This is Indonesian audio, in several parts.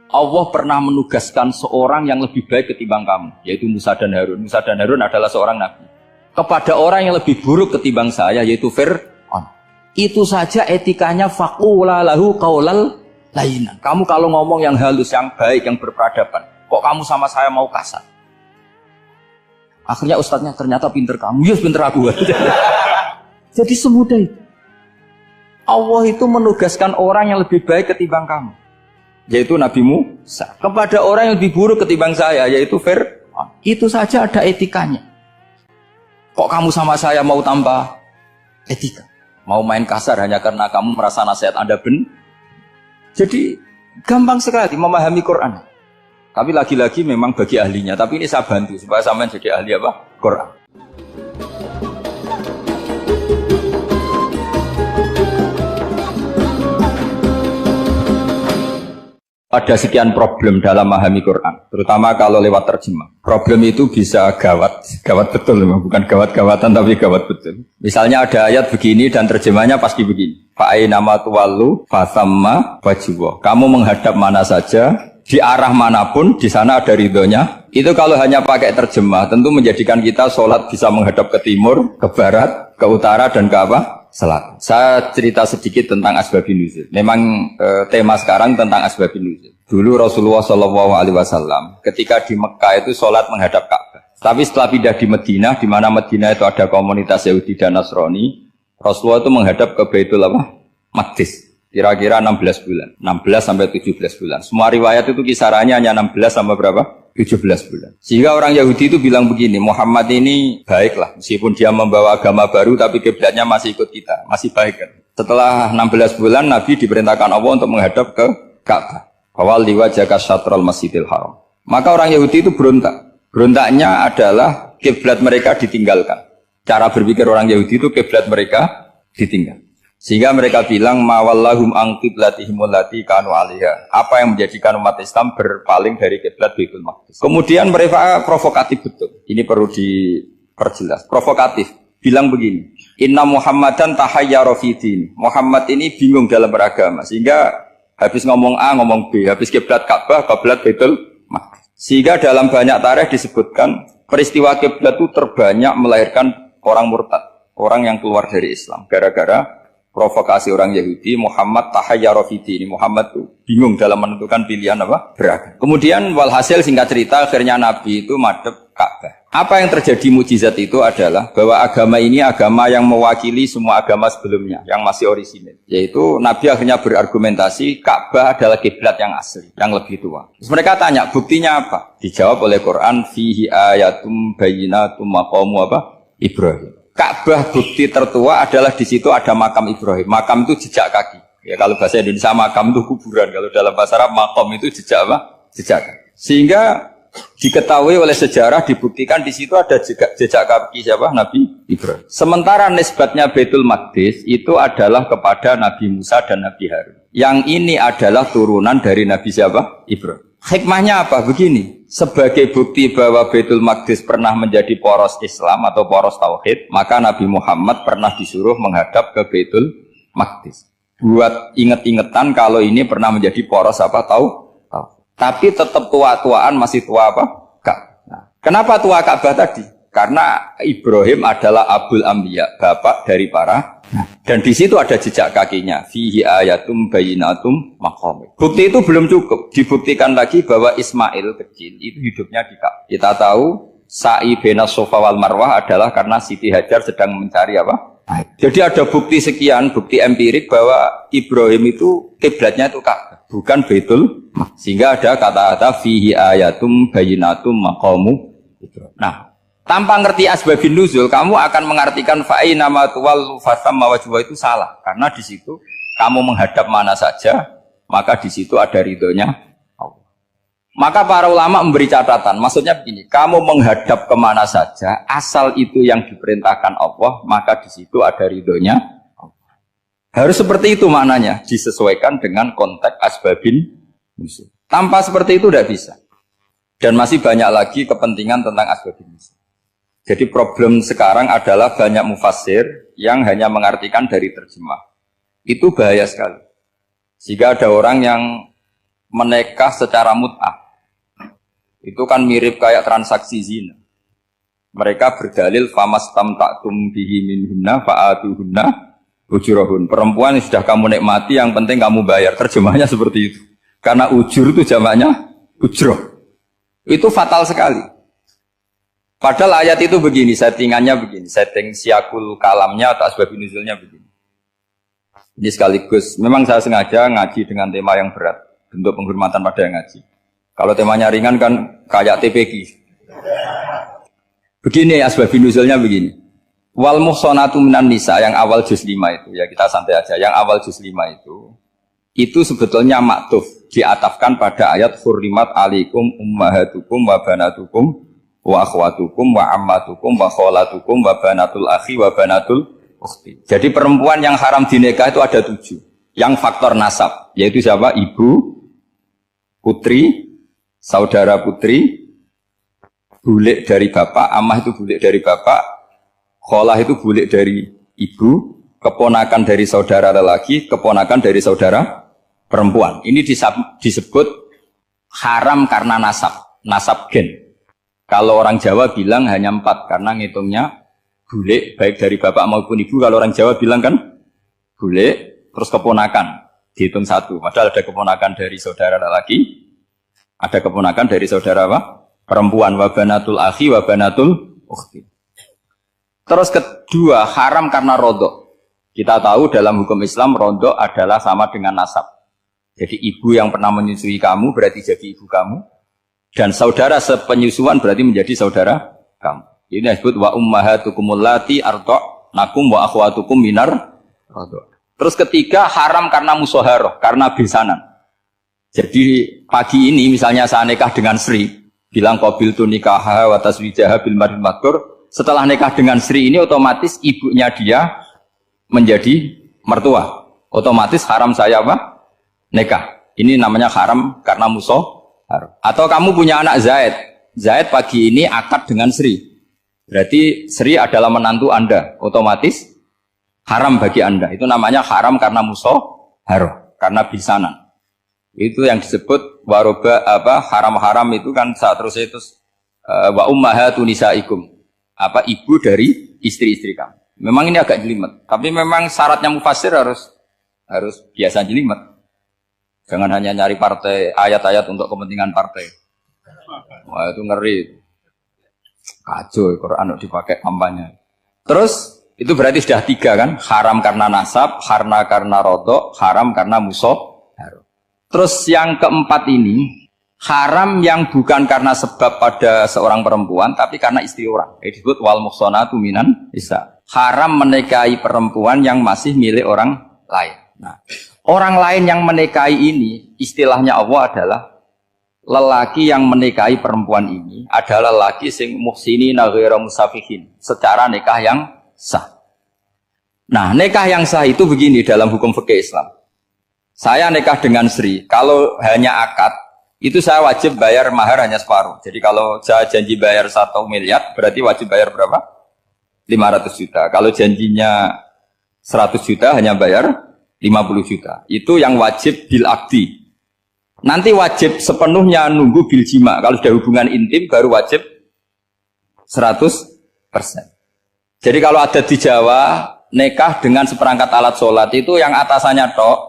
Allah pernah menugaskan seorang yang lebih baik ketimbang kamu, yaitu Musa dan Harun. Musa dan Harun adalah seorang nabi. Kepada orang yang lebih buruk ketimbang saya, yaitu Fir'aun. Itu saja etikanya faqula lahu qaulal lainan. Kamu kalau ngomong yang halus, yang baik, yang berperadaban, kok kamu sama saya mau kasar? Akhirnya ustadznya ternyata pinter kamu, yes pinter aku. Jadi semudah itu. Allah itu menugaskan orang yang lebih baik ketimbang kamu, yaitu Nabi Musa, kepada orang yang lebih buruk ketimbang saya, yaitu Fir'aun. Itu saja ada etikanya. Kok kamu sama saya mau tambah etika? Mau main kasar hanya karena kamu merasa nasihat Anda benar? Jadi gampang sekali memahami Quran. Tapi lagi-lagi memang bagi ahlinya. Tapi ini saya bantu supaya sampean jadi ahli apa? Quran. Ada sekian problem dalam memahami Quran, terutama kalau lewat terjemah. Problem itu bisa gawat betul, bukan gawat-gawatan tapi gawat betul. Misalnya ada ayat begini dan terjemahnya pasti begini. Fa'ainama tuwallu fathamma wajhullah. Kamu menghadap mana saja, di arah manapun, di sana ada ridhonya. Itu kalau hanya pakai terjemah, tentu menjadikan kita sholat bisa menghadap ke timur, ke barat, ke utara, dan ke apa? Selatan. Saya cerita sedikit tentang asbabun nuzul. Memang tema sekarang tentang asbabun nuzul. Dulu Rasulullah SAW ketika di Mekah itu sholat menghadap Ka'bah. Tapi setelah pindah di Madinah, di mana Madinah itu ada komunitas Yahudi dan Nasrani, Rasulullah itu menghadap ke Baitul Maqdis. Kira-kira 16 bulan, 16 sampai 17 bulan. Semua riwayat itu kisarannya hanya 16 sampai berapa? 17 bulan. Sehingga orang Yahudi itu bilang begini, Muhammad ini baiklah, meskipun dia membawa agama baru, tapi kiblatnya masih ikut kita, masih baik kan. Setelah 16 bulan, Nabi diperintahkan Allah untuk menghadap ke Ka'bah. Fawal liwajhaka syatral masjidil haram. Maka orang Yahudi itu berontak. Berontaknya adalah kiblat mereka ditinggalkan. Cara berpikir orang Yahudi itu kiblat mereka ditinggal. Sehingga mereka bilang mawallahum an qiblatihim allati kanu 'alaiha. Apa yang menjadikan umat Islam berpaling dari kiblat Baitul Maqdis. Kemudian mereka provokatif betul. Ini perlu diperjelas. Provokatif. Bilang begini, "Inna Muhammadan tahayyara fi din." Muhammad ini bingung dalam beragama. Sehingga habis ngomong A ngomong B, habis kiblat Ka'bah, kiblat Baitul Maqdis. Sehingga dalam banyak tarikh disebutkan peristiwa kiblat itu terbanyak melahirkan orang murtad, orang yang keluar dari Islam gara-gara provokasi orang Yahudi. Muhammad tahayyara fi din. Muhammad itu bingung dalam menentukan pilihan apa? Beragama. Kemudian walhasil singkat cerita akhirnya Nabi itu madhep Ka'bah. Apa yang terjadi mukjizat itu adalah bahwa agama ini agama yang mewakili semua agama sebelumnya yang masih orisinil. Yaitu Nabi akhirnya berargumentasi Ka'bah adalah kiblat yang asli, yang lebih tua. Terus mereka tanya, buktinya apa? Dijawab oleh Quran, fihi ayatum bayyinatum maqamu apa? Ibrahim. Ka'bah bukti tertua adalah di situ ada makam Ibrahim. Makam itu jejak kaki. Ya kalau bahasa Indonesia makam itu kuburan. Kalau dalam bahasa Arab makam itu jejak apa? Jejak kaki. Sehingga diketahui oleh sejarah dibuktikan di situ ada jejak kaki siapa? Nabi Ibrahim. Sementara nisbatnya Baitul Maqdis itu adalah kepada Nabi Musa dan Nabi Harun. Yang ini adalah turunan dari Nabi siapa? Ibrahim. Hikmahnya apa? Begini, sebagai bukti bahwa Baitul Maqdis pernah menjadi poros Islam atau poros Tauhid, maka Nabi Muhammad pernah disuruh menghadap ke Baitul Maqdis. Buat inget-ingetan kalau ini pernah menjadi poros apa? Tahu? Tapi tetap tua-tuaan masih tua apa? Nah, kenapa tua Ka'bah tadi? Karena Ibrahim adalah Abul Anbiya, bapak dari para. Dan di situ ada jejak kakinya. Fihi ayatum bayyinatum maqam. Bukti itu belum cukup. Dibuktikan lagi bahwa Ismail kecil itu hidupnya di Ka'bah. Kita tahu sa'i baina Safa wal Marwah adalah karena Siti Hajar sedang mencari apa? Jadi ada bukti sekian, bukti empirik bahwa Ibrahim itu kiblatnya itu Ka'bah, bukan Baitul. Sehingga ada kata-kata fihi ayatum bayyinatum maqamu Ibrahim. Nah, tanpa ngerti asbabun nuzul, kamu akan mengartikan fa'ainama tuwallu fathamma wajhullah itu salah. Karena di situ kamu menghadap mana saja, maka di situ ada ridhonya Allah. Maka para ulama memberi catatan, maksudnya begini, kamu menghadap kemana saja, asal itu yang diperintahkan Allah, maka di situ ada ridhonya Allah. Harus seperti itu maknanya, disesuaikan dengan konteks asbabun nuzul. Tanpa seperti itu tidak bisa. Dan masih banyak lagi kepentingan tentang asbabun nuzul. Jadi problem sekarang adalah banyak mufassir yang hanya mengartikan dari terjemah. Itu bahaya sekali. Jika ada orang yang menikah secara mut'ah. Itu kan mirip kayak transaksi zina. Mereka berdalil famastamta'tum bihi minhunna fa'atuhunna ujurahun. Perempuan yang sudah kamu nikmati yang penting kamu bayar. Terjemahnya seperti itu. Karena ujur itu jamaknya ujroh. Itu fatal sekali. Padahal ayat itu begini, settingannya begini. Setting siakul kalamnya atau asbab nuzulnya begini. Ini sekaligus, memang saya sengaja ngaji dengan tema yang berat. Bentuk penghormatan pada yang ngaji. Kalau temanya ringan kan kayak TPQ. Begini asbabun nuzulnya begini. Wal muhsanatu minan nisa yang awal juz 5 itu ya kita santai aja. Yang awal juz 5 itu sebetulnya maktuf diatafkan pada ayat hurrimat alaikum ummahatukum wa banatukum wa akhwatukum wa ammatukum wa kholatukum wa banatul akhi wa banatul ukhti. Jadi perempuan yang haram dinikah itu ada 7. Yang faktor nasab yaitu siapa? Ibu, putri, saudara putri, bulik dari bapak, amah itu bulik dari bapak, kholah itu bulik dari ibu, keponakan dari saudara lelaki, keponakan dari saudara perempuan. Ini disebut haram karena nasab gen. Kalau orang Jawa bilang hanya 4 karena ngitungnya bulik baik dari bapak maupun ibu. Kalau orang Jawa bilang kan bulik terus keponakan dihitung 1. Padahal ada keponakan dari saudara lelaki. Ada keponakan dari saudara apa? Perempuan, wabanatul akhi, wabanatul ukhti. Terus kedua, haram karena rodok. Kita tahu dalam hukum Islam, rodok adalah sama dengan nasab. Jadi ibu yang pernah menyusui kamu berarti jadi ibu kamu. Dan saudara sepenyusuan berarti menjadi saudara kamu. Ini disebut wa ummahatukumul lati arda'nakum wa akhwatukum minar rodok. Terus ketiga, haram karena musoharoh, karena besanan. Jadi pagi ini misalnya saya nikah dengan Sri, bilang qabil tu nikaha wa taswijaha bil maril madkur. Setelah nikah dengan Sri ini otomatis ibunya dia menjadi mertua. Otomatis haram saya apa? Nikah. Ini namanya haram karena musohar. Atau kamu punya anak Zaid. Zaid pagi ini akad dengan Sri. Berarti Sri adalah menantu Anda. Otomatis haram bagi Anda. Itu namanya haram karena musohar, karena bisanan. Itu yang disebut waroba apa haram-haram itu kan saat terus itu wa ummahatu nisaikum apa ibu dari istri-istri kamu. Memang ini agak jelimet, tapi memang syaratnya mufassir harus biasa jelimet. Jangan hanya nyari partai ayat-ayat untuk kepentingan partai. Wah itu ngeri. Kacau Quran dipakai kampanye. Terus itu berarti sudah 3 kan? Haram karena nasab, haram karena rodok, haram karena musoh. Terus yang keempat ini, haram yang bukan karena sebab pada seorang perempuan, tapi karena istri orang. Ini disebut wal muhsanatu minan nisa. Haram menikahi perempuan yang masih milik orang lain. Nah, orang lain yang menikahi ini, istilahnya Allah adalah lelaki yang menikahi perempuan ini adalah lelaki sing muhsinina ghairu musafihin, secara nikah yang sah. Nah, nikah yang sah itu begini dalam hukum fikih Islam. Saya nikah dengan Sri, kalau hanya akad, itu saya wajib bayar mahar hanya separuh. Jadi kalau saya janji bayar 1 miliar, berarti wajib bayar berapa? 500 juta. Kalau janjinya 100 juta, hanya bayar 50 juta. Itu yang wajib bil akdi. Nanti wajib sepenuhnya nunggu bil jima. Kalau sudah hubungan intim, baru wajib 100%. Jadi kalau ada di Jawa, nikah dengan seperangkat alat sholat, itu yang atasannya tok,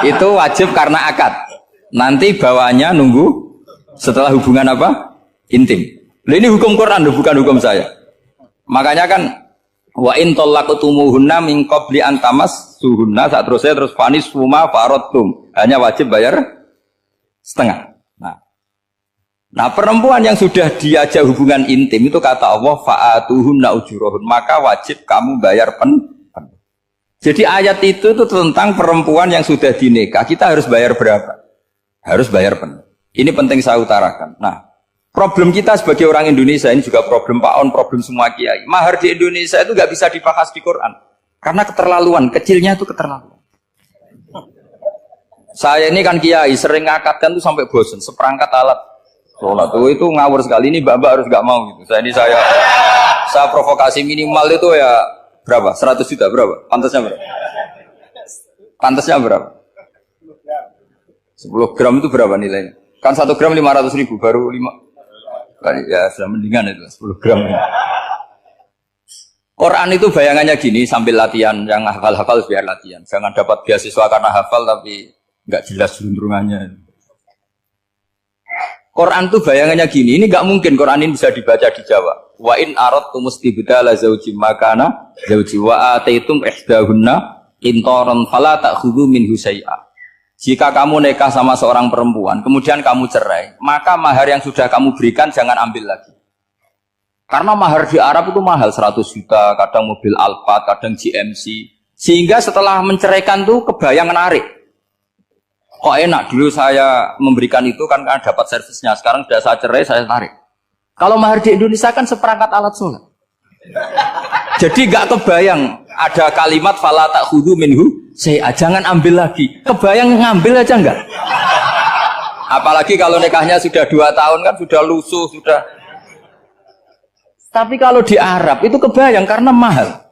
itu wajib karena akad. Nanti bawahnya nunggu setelah hubungan apa? Intim. Nah, ini hukum Quran, bukan hukum saya. Makanya kan wa in talaqtumuhunna min qabli an tamassuhunna, saat terus fanis suma faradtum. Hanya wajib bayar setengah. Nah, perempuan yang sudah diajak hubungan intim itu kata Allah fa'atuhunna ujurahun, maka wajib kamu bayar penuh. Jadi ayat itu tentang perempuan yang sudah dinikah, kita harus bayar berapa? Harus bayar penuh. Ini penting saya utarakan. Nah, problem kita sebagai orang Indonesia, ini juga problem Pak On, problem semua kiai. Mahar di Indonesia itu nggak bisa dibahas di Quran. Karena keterlaluan, kecilnya itu keterlaluan. Saya ini kan kiai, sering ngakatkan tuh sampai bosan, seperangkat alat sholat. Itu ngawur sekali, ini mbak-mbak harus nggak mau gitu. Saya provokasi minimal itu ya berapa? 100 juta berapa? Pantasnya berapa? Pantasnya berapa? 10 gram itu berapa nilainya? Kan 1 gram 500.000 baru 5. Ya sudah mendingan itu 10 gram. Quran itu bayangannya gini sambil latihan, yang hafal-hafal biar latihan. Jangan dapat beasiswa karena hafal tapi nggak jelas juntrungannya. Quran itu bayangannya gini, ini nggak mungkin Quran ini bisa dibaca di Jawa. Wa in aradtum istibdala zawjin makana zawji wa ataitum ihdahunna qintaran fala ta'khudhu minhu syai'a. Jika kamu nikah sama seorang perempuan, kemudian kamu cerai, maka mahar yang sudah kamu berikan jangan ambil lagi. Karena mahar di Arab itu mahal, 100 juta, kadang mobil Alphard, kadang GMC. Sehingga setelah menceraikan tuh kebayang menarik. Kok enak, dulu saya memberikan itu kan dapat servisnya, sekarang sudah saya cerai, saya tarik. Kalau mahar di Indonesia kan seperangkat alat sholat. Jadi gak kebayang ada kalimat fala ta'khudhu minhu syai'a, jangan ambil lagi. Kebayang ngambil aja enggak? Apalagi kalau nikahnya sudah 2 tahun kan sudah lusuh, sudah. Tapi kalau di Arab itu kebayang karena mahal.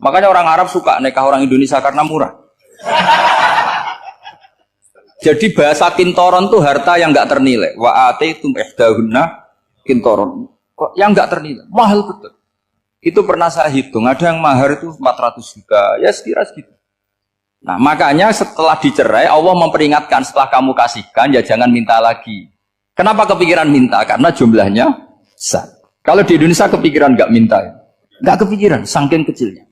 Makanya orang Arab suka nikah orang Indonesia karena murah. Jadi bahasa kintoron itu harta yang enggak ternilai. Wa ataitum ihdahunna kintoron. Kok yang enggak ternilai? Mahal betul. Itu pernah saya hitung, ada yang mahar itu 400 juta, ya sekira segitu. Nah makanya setelah dicerai, Allah memperingatkan setelah kamu kasihkan, ya jangan minta lagi. Kenapa kepikiran minta? Karena jumlahnya besar. Kalau di Indonesia kepikiran nggak minta, ya? Nggak kepikiran, saking kecilnya.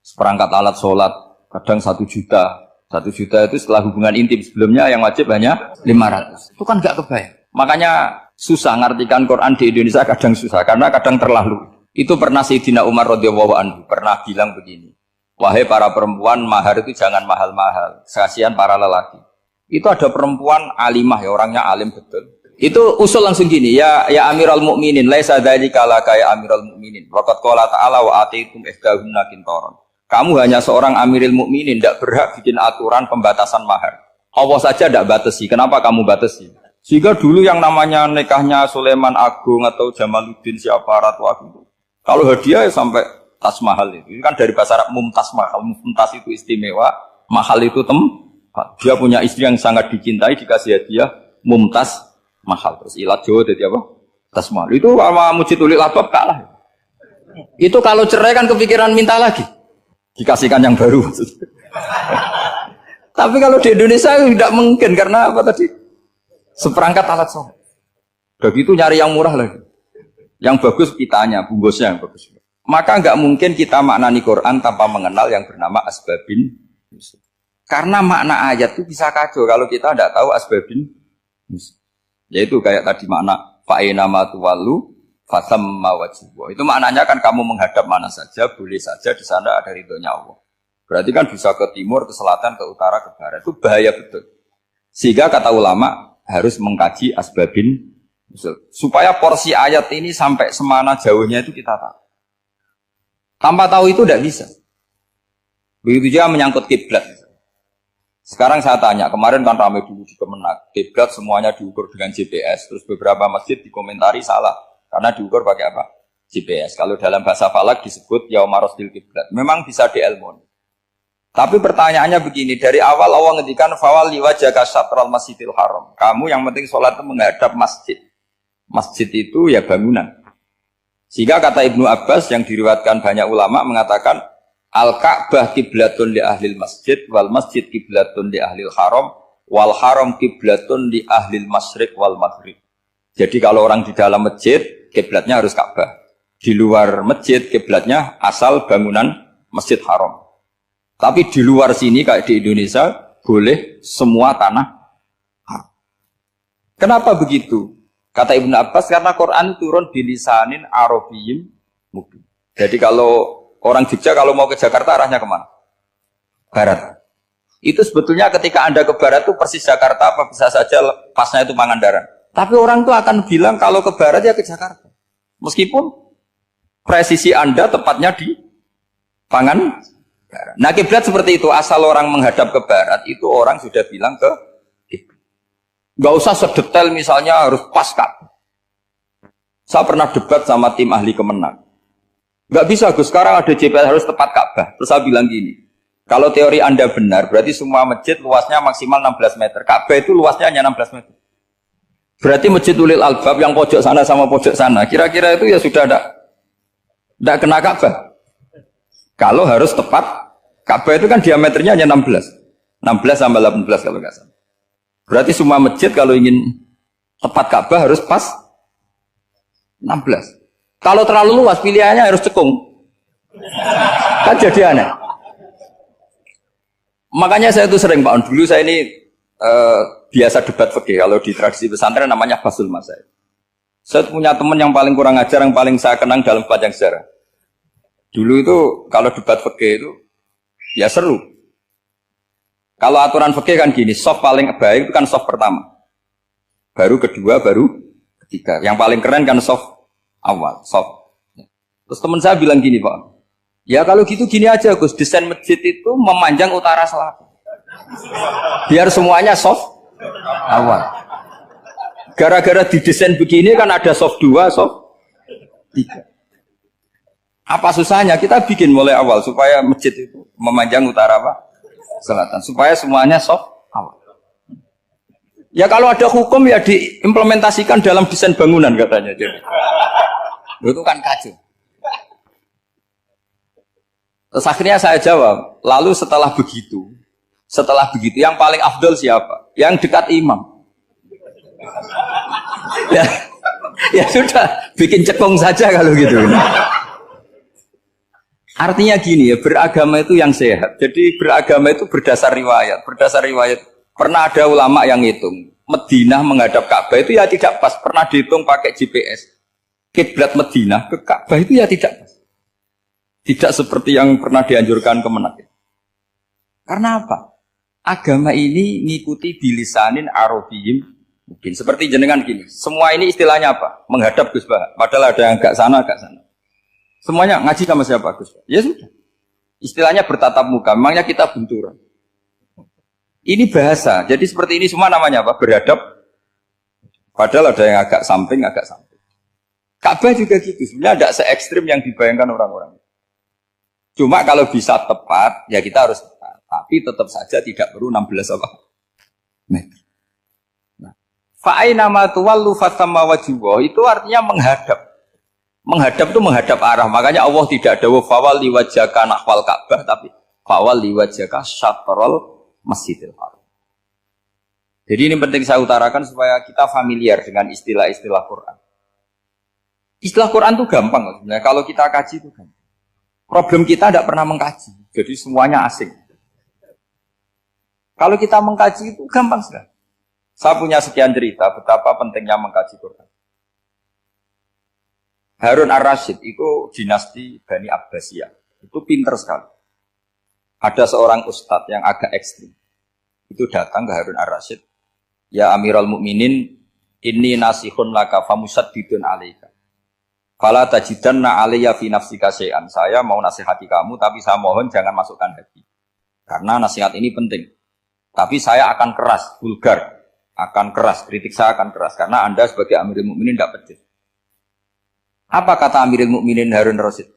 Seperangkat alat sholat, kadang 1 juta. 1 juta itu setelah hubungan intim, sebelumnya yang wajib hanya 500. Itu kan nggak kebayang. Makanya susah ngartikan Quran di Indonesia, kadang susah, karena kadang terlalu. Itu pernah Sayyidina Umar radhiyallahu anhu pernah bilang begini, wahai para perempuan, mahar itu jangan mahal-mahal, kasihan para lelaki. Itu ada perempuan alimah, ya orangnya alim betul. Itu usul langsung gini, ya Amirul Mukminin, laisa dzalika laka ya Amirul Mukminin. Waqad qala ta'ala wa ataitum ihdahunna qintaran. Kamu hanya seorang Amirul Mukminin, tidak berhak bikin aturan pembatasan mahar. Allah saja tidak batasi, kenapa kamu batasi? Sehingga dulu yang namanya nikahnya Sulaiman Agung atau Jamaluddin siapa Ratu Agung, kalau hadiah ya sampai tas mahal itu. Ini kan dari bahasa Arab mumtaz mahal. Mumtaz itu istimewa, mahal itu tempat. Dia punya istri yang sangat dicintai, dikasih hadiah mumtaz mahal. Terus ilat Jawa jadi apa? Tas mahal. Itu sama Mujitulik Labab kalah. Itu kalau cerai kan kepikiran minta lagi. Dikasihkan yang baru. Tapi kalau di Indonesia tidak mungkin karena apa tadi? Seperangkat alat sholat. Begitu nyari yang murah lagi. Yang bagus kitanya, bungkusnya yang bagus. Maka nggak mungkin kita maknani Quran tanpa mengenal yang bernama asbabin. Karena makna ayat itu bisa kacau kalau kita tidak tahu asbabin. Yaitu kayak tadi makna fa'ina ma tuwallu fasamma wajhu. Itu maknanya kan kamu menghadap mana saja, boleh saja di sana ada ridhonya Allah. Berarti kan bisa ke timur, ke selatan, ke utara, ke barat. Itu bahaya betul. Sehingga kata ulama harus mengkaji asbabin supaya porsi ayat ini sampai semana jauhnya itu kita tahu. Tanpa tahu itu tidak bisa. Begitu juga menyangkut kiblat. Sekarang saya tanya, kemarin kan ramai dulu di Kemenak, kiblat semuanya diukur dengan GPS, terus beberapa masjid dikomentari salah karena diukur pakai apa? GPS. Kalau dalam bahasa falak disebut yaumarosdil kiblat. Memang bisa diilmoni. Tapi pertanyaannya begini, dari awal Allah ngendikan fawalli wajhaka syatral masjidil haram. Kamu yang penting sholat itu menghadap masjid. Masjid itu ya bangunan. Sehingga kata Ibnu Abbas yang diriwayatkan banyak ulama mengatakan Al-Ka'bah kiblatun li ahlil masjid wal masjid kiblatun li ahlil haram wal haram kiblatun li ahlil masyriq wal maghrib. Jadi kalau orang di dalam masjid kiblatnya harus Ka'bah. Di luar masjid kiblatnya asal bangunan Masjid Haram. Tapi di luar sini kayak di Indonesia boleh semua tanah haram. Kenapa begitu? Kata Ibnu Abbas karena Quran turun bilisanin Arabiyyin mubin. Jadi kalau orang Jogja kalau mau ke Jakarta arahnya kemana? Barat. Itu sebetulnya ketika Anda ke barat itu persis Jakarta apa bisa saja pasnya itu Pangandaran. Tapi orang itu akan bilang kalau ke barat ya ke Jakarta. Meskipun presisi Anda tepatnya di Pangandaran. Nah kiblat seperti itu, asal orang menghadap ke barat itu orang sudah bilang ke kiblat. Gak usah sedetail misalnya harus pas Ka'bah. Saya pernah debat sama tim ahli Kemenak. Gak bisa Gus, sekarang ada GPS harus tepat Ka'bah. Terus saya bilang gini, Kalau teori Anda benar, berarti semua masjid luasnya maksimal 16 meter. Ka'bah itu luasnya hanya 16 meter. Berarti Masjid Ulil Albab yang pojok sana sama pojok sana, kira-kira itu ya sudah tidak kena Ka'bah. Kalau harus tepat, Ka'bah itu kan diameternya hanya 16. 16 sampai 18 kalau nggak salah. Berarti semua masjid kalau ingin tepat Ka'bah harus pas 16. Kalau terlalu luas pilihannya harus cekung. Kan jadi aneh. Makanya saya itu sering Pak On, dulu saya ini biasa debat fikih. Kalau di tradisi pesantren namanya Basul Masail. Saya punya teman yang paling kurang ajar, yang paling saya kenang dalam panjang sejarah. Dulu itu kalau debat fikih itu ya seru. Kalau aturan fikih kan gini, soft paling baik itu kan soft pertama. Baru kedua, baru ketiga. Yang paling keren kan soft awal, soft. Terus teman saya bilang gini Pak, ya kalau gitu gini aja Gus, desain masjid itu memanjang utara selatan. Biar semuanya soft awal. Gara-gara didesain begini kan ada soft 2, soft 3. Apa susahnya kita bikin mulai awal supaya masjid itu memanjang utara apa? Selatan. Supaya semuanya soft awal. Ya kalau ada hukum ya diimplementasikan dalam desain bangunan katanya. Itu kan kacau. Terus akhirnya saya jawab, lalu setelah begitu yang paling afdol siapa? Yang dekat imam. Ya sudah, bikin cekung saja kalau gitu. Artinya gini ya, beragama itu yang sehat. Jadi beragama itu berdasar riwayat. Berdasar riwayat, pernah ada ulama yang ngitung, Madinah menghadap Ka'bah itu ya tidak pas. Pernah dihitung pakai GPS. Kiblat Madinah ke Ka'bah itu ya tidak pas. Tidak seperti yang pernah dianjurkan Kemenak. Karena apa? Agama ini ngikuti bilisanin Arabiyyin mungkin. Seperti jenengan gini. Semua ini istilahnya apa? Menghadap Gus Bah. Padahal ada yang agak sana, agak sana. Semuanya ngaji sama siapa Gus Bah? Ya sudah. Istilahnya bertatap muka. Memangnya kita benturan. Ini bahasa. Jadi seperti ini semua namanya apa? Berhadap. Padahal ada yang agak samping, agak samping. Ka'bah juga gitu. Sebenarnya tidak se-ekstrim yang dibayangkan orang-orang. Cuma kalau bisa tepat, ya kita harus tepat. Tapi tetap saja tidak perlu 16 apa? Meter. Nah, fa'aina ma tuwallu fatamma wajhuhu itu artinya menghadap. Menghadap itu menghadap arah. Makanya Allah tidak dawuh fawalli wajhaka nahwal Ka'bah, tapi fawalli wajhaka syatrul Masjidil Haram. Jadi ini penting saya utarakan supaya kita familiar dengan istilah-istilah Quran. Istilah Quran itu gampang sebenarnya. Kalau kita kaji itu gampang. Problem kita tidak pernah mengkaji, jadi semuanya asing. Kalau kita mengkaji itu gampang sekali. Saya punya sekian cerita betapa pentingnya mengkaji Quran. Harun ar-Rasyid itu dinasti Bani Abbasiyah. Itu pinter sekali. Ada seorang ustadz yang agak ekstrim. Itu datang ke Harun ar-Rasyid. Ya Amirul Mukminin, inni nasihun laka famusaddidun alaika. Fala tajidanna alayya fi nafsika syai'an. Saya mau nasihati kamu, tapi saya mohon jangan masukkan hati. Karena nasihat ini penting. Tapi saya akan keras, vulgar. Akan keras, kritik saya akan keras. Karena Anda sebagai Amirul Mukminin tidak pedes. Apa kata Amirul Mukminin Harun ar-Rasyid?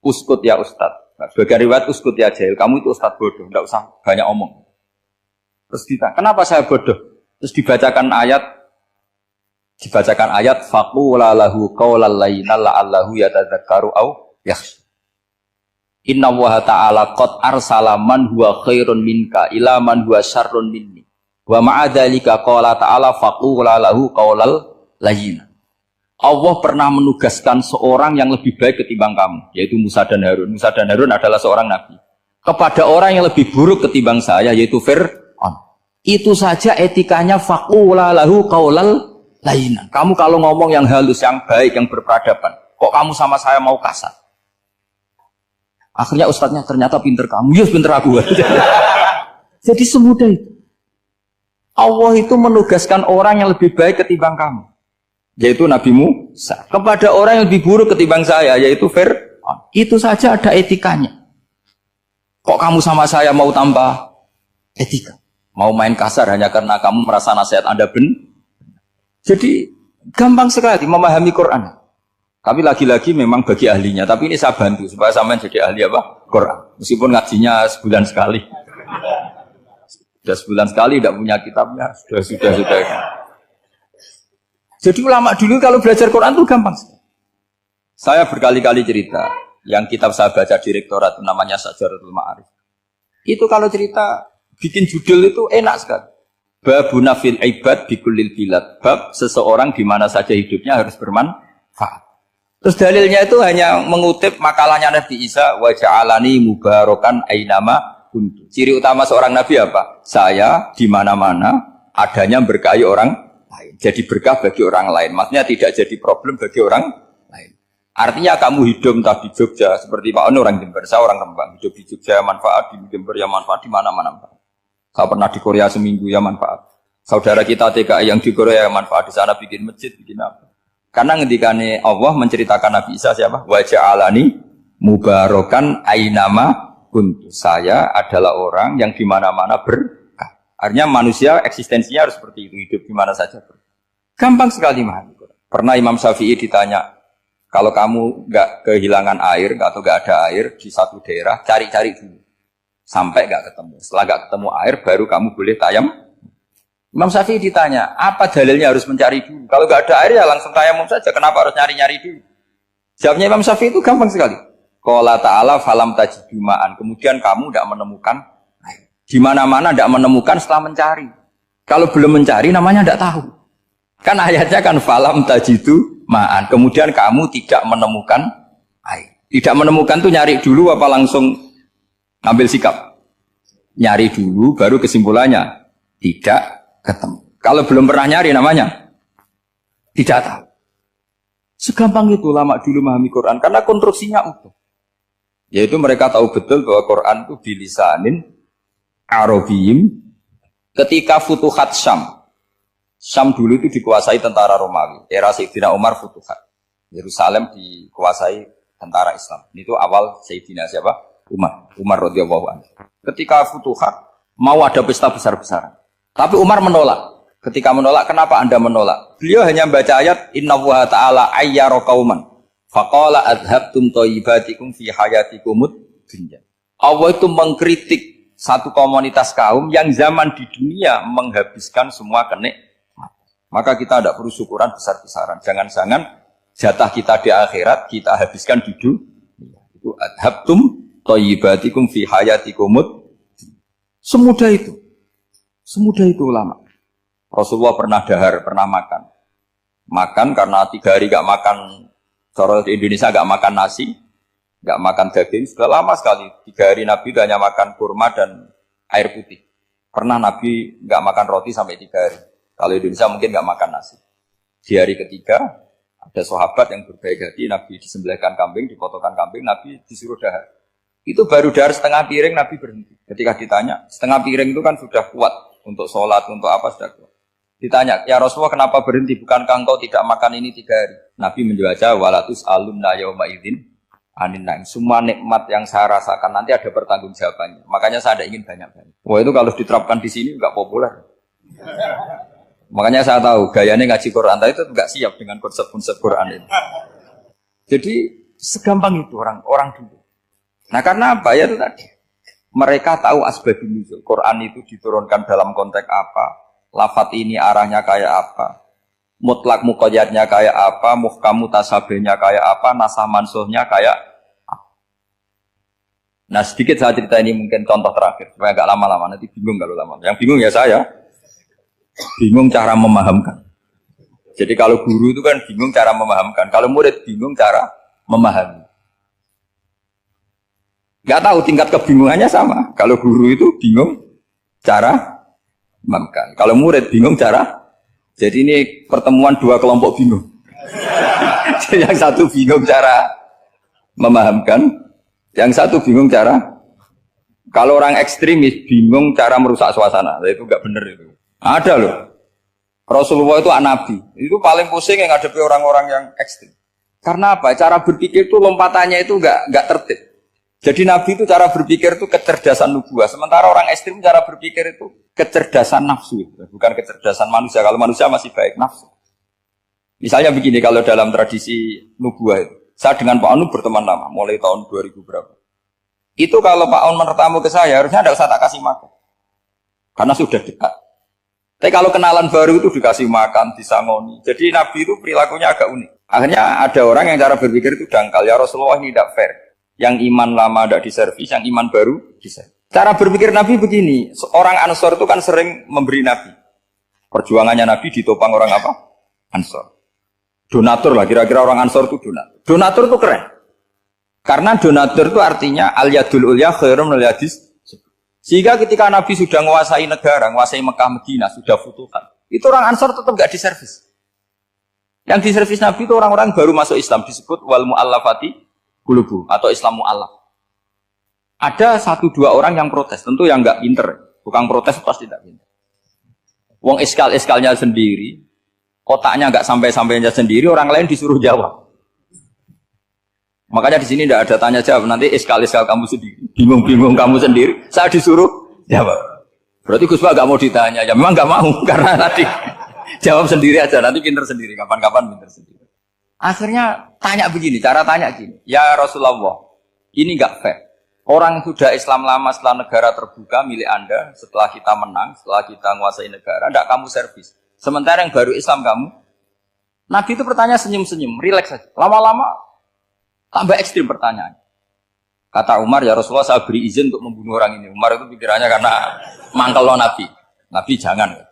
Uskut ya Ustadz. Nah, sebagai riwayat uskut ya jahil. Kamu itu Ustadz bodoh, tidak usah banyak omong. Terus ditanya, kenapa saya bodoh? Terus dibacakan ayat faqula lahu qaulal layyina la'allahu yatadzakkaru aw yakhsha. Inna Allaha ta'ala qad arsala man huwa khairun minka ila man huwa syarrun minni. Wa ma'a dzalika qala ta'ala faqula lahu qaulal layyina. Allah pernah menugaskan seorang yang lebih baik ketimbang kamu, yaitu Musa dan Harun. Musa dan Harun adalah seorang nabi. Kepada orang yang lebih buruk ketimbang saya, yaitu Fir'aun. Itu saja etikanya faqula lahu qaulal lainnya. Kamu kalau ngomong yang halus, yang baik, yang berperadaban, kok kamu sama saya mau kasar? Akhirnya ustadznya ternyata pinter kamu, ya pinter aku. Jadi semudah itu. Allah itu menugaskan orang yang lebih baik ketimbang kamu, yaitu Nabi Musa, kepada orang yang lebih buruk ketimbang saya, yaitu Fir'aun. Itu saja ada etikanya. Kok kamu sama saya mau tambah etika? Mau main kasar hanya karena kamu merasa nasihat Anda benar? Jadi gampang sekali memahami Quran. Tapi lagi-lagi memang bagi ahlinya. Tapi ini saya bantu supaya sampean jadi ahli apa? Quran. Meskipun ngajinya sebulan sekali. Sudah sebulan sekali tidak punya kitabnya. Sudah. Jadi ulama dulu kalau belajar Quran itu gampang. Saya berkali-kali cerita. Yang kitab saya baca di rektorat namanya Syajaratul Ma'arif. Itu kalau cerita bikin judul itu enak sekali. Babuna fil ibad bikulil bilad. Bab seseorang di mana saja hidupnya harus bermanfaat. Terus dalilnya itu hanya mengutip makalahnya Nabi Isa, wa ja'alani mubarakan ainama kuntu. Ciri utama seorang nabi apa? Saya di mana-mana adanya berkahi orang lain. Jadi berkah bagi orang lain. Maksudnya tidak jadi problem bagi orang lain. Artinya kamu hidup entah di Jogja seperti Pak Ono orang Jember, saya orang Rembang. Hidup di Jogja manfaat, di Jember ya manfaat, di mana-mana manfaat. Saya pernah di Korea seminggu ya manfaat. Saudara kita TKI yang di Korea ya manfaat, di sana bikin masjid, bikin apa. Karena ngendikane Allah menceritakan Nabi Isa siapa? Wa ja'alani mubarakan ainama kuntu. Saya adalah orang yang di mana-mana berkah. Artinya manusia eksistensinya harus seperti itu, hidup di mana saja. Gampang sekali memahami. Pernah Imam Syafi'i ditanya, kalau kamu enggak kehilangan air atau enggak ada air di satu daerah, cari-cari dulu. Sampai enggak ketemu. Setelah enggak ketemu air baru kamu boleh tayam. Imam Syafi'i ditanya, apa dalilnya harus mencari dulu? Kalau nggak ada air ya langsung tayamum saja. Kenapa harus nyari-nyari dulu? Jawabnya Imam Syafi'i itu gampang sekali. Qala ta'ala falam tajidu ma'an. Kemudian kamu tidak menemukan air. Di mana-mana tidak menemukan setelah mencari. Kalau belum mencari namanya tidak tahu. Kan ayatnya kan falam tajidu ma'an. Kemudian kamu tidak menemukan air. Tidak menemukan tuh nyari dulu apa langsung ambil sikap? Nyari dulu baru kesimpulannya tidak ketemu. Kalau belum pernah nyari namanya tidak tahu. Segampang itu ulama dulu memahami Quran karena konstruksinya utuh. Yaitu mereka tahu betul bahwa Quran itu bilisanin Arabiyim. Ketika Futuhat Syam. Syam dulu itu dikuasai tentara Romawi. Era Sayyidina Umar Futuhat. Yerusalem dikuasai tentara Islam. Itu awal Sayyidina siapa? Umar radhiyallahu anhu. Ketika Futuhat mau ada pesta besar-besaran. Tapi Umar menolak. Ketika menolak, kenapa Anda menolak? Beliau hanya baca ayat Inna Allaha ta'ala ayyara qauman faqala adhabtum thayyibatikum fi hayatikumud dunya. Allah itu mengkritik satu komunitas kaum yang zaman di dunia menghabiskan semua kenikmatan. Maka kita tidak perlu syukuran besar-besaran. Jangan-jangan jatah kita di akhirat kita habiskan di dunia. Itu adhabtum thayyibatikum fi hayatikumud dunya. Semudah itu. Semudah itu ulama. Rasulullah pernah dahar, pernah makan. Makan karena 3 hari gak makan, cara di Indonesia gak makan nasi, gak makan daging, sudah lama sekali. 3 hari Nabi hanya makan kurma dan air putih. Pernah Nabi gak makan roti sampai 3 hari. Kalau Indonesia mungkin gak makan nasi. Di hari ketiga, ada sahabat yang berbaik hati, Nabi disembelihkan kambing, dipotongkan kambing, Nabi disuruh dahar. Itu baru dahar setengah piring, Nabi berhenti. Ketika ditanya, setengah piring itu kan sudah kuat. Untuk sholat, untuk apa sudah kuat. Ditanya, ya Rasulullah kenapa berhenti? Bukankah engkau tidak makan ini 3 hari? Nabi menjawab, walatus alumna yauma idzin anin naim. Semua nikmat yang saya rasakan nanti ada pertanggungjawabannya. Makanya saya tidak ingin banyak-banyak. Wah itu kalau diterapkan di sini enggak populer. Makanya saya tahu gayanya ngaji Quran itu enggak siap dengan konsep-konsep Quran ini. Jadi segampang itu orang dulu. Nah karena apa ya itu tadi? Mereka tahu asbabun nuzul. Quran itu diturunkan dalam konteks apa? Lafat ini arahnya kayak apa? Mutlak muqayyadnya kayak apa? Muhkam mutasabihnya kayak apa? Nasah mansuhnya kayak apa? Nah sedikit saya cerita ini mungkin contoh terakhir. Supaya agak lama-lama, nanti bingung kalau lama. Yang bingung ya saya. Bingung cara memahamkan. Jadi kalau guru itu kan bingung cara memahamkan. Kalau murid bingung cara memahami. Gak tahu tingkat kebingungannya sama. Kalau guru itu bingung cara memahamkan. Kalau murid bingung cara. Jadi ini pertemuan 2 kelompok bingung. Jadi yang satu bingung cara memahamkan, yang satu bingung cara. Kalau orang ekstremis bingung cara merusak suasana. Itu gak benar itu. Ada loh. Rasulullah itu nabi. Itu paling pusing yang ngadepi orang-orang yang ekstrim. Karena apa? Cara berpikir itu lompatannya itu gak tertib. Jadi Nabi itu cara berpikir itu kecerdasan nubuah. Sementara orang ekstrim cara berpikir itu kecerdasan nafsu. Bukan kecerdasan manusia. Kalau manusia masih baik nafsu. Misalnya begini, kalau dalam tradisi nubuah itu, saya dengan Pak Anu berteman lama, mulai tahun 2000 berapa. Itu kalau Pak Anu bertamu ke saya, harusnya tidak usah tak kasih makan. Karena sudah dekat. Tapi kalau kenalan baru itu dikasih makan, disangoni. Jadi Nabi itu perilakunya agak unik. Akhirnya ada orang yang cara berpikir itu dangkal. Ya Rasulullah ini tidak fair. Yang iman lama tidak diservis, yang iman baru diservis. Cara berpikir Nabi begini, orang Ansor itu kan sering memberi Nabi. Perjuangannya Nabi ditopang orang apa? Ansor. Donatur lah, kira-kira orang Ansor itu donatur. Donatur itu keren. Karena donatur itu artinya al-yadul ulya khairum al-yadis. Sehingga ketika Nabi sudah menguasai negara, menguasai Mekah, Medina, sudah futuhan, itu orang Ansor tetap gak diservis. Yang diservis Nabi itu orang-orang baru masuk Islam, disebut wal mu'allafati qulubuhum atau Islam mu'allaf. Ada 1-2 orang yang protes, tentu yang gak pinter. Bukan protes pasti tidak pinter. Wong iskal-iskalnya sendiri, otaknya gak sampai-sampainya sendiri, orang lain disuruh jawab. Makanya di sini tidak ada tanya jawab, nanti iskal-iskal kamu sendiri, bingung-bingung kamu sendiri, saya disuruh jawab. Berarti Gus Pak gak mau ditanya, ya memang gak mau, karena nanti jawab sendiri aja, nanti pinter sendiri, kapan-kapan pinter sendiri. Akhirnya tanya begini, cara tanya gini, ya Rasulullah, ini gak fair. Orang sudah Islam lama setelah negara terbuka milik Anda, setelah kita menang, setelah kita menguasai negara, tidak kamu servis. Sementara yang baru Islam kamu, Nabi itu bertanya senyum-senyum, rileks saja. Lama-lama tambah ekstrim pertanyaan. Kata Umar, ya Rasulullah saya beri izin untuk membunuh orang ini. Umar itu pikirannya karena mangkel lo Nabi. Nabi jangan.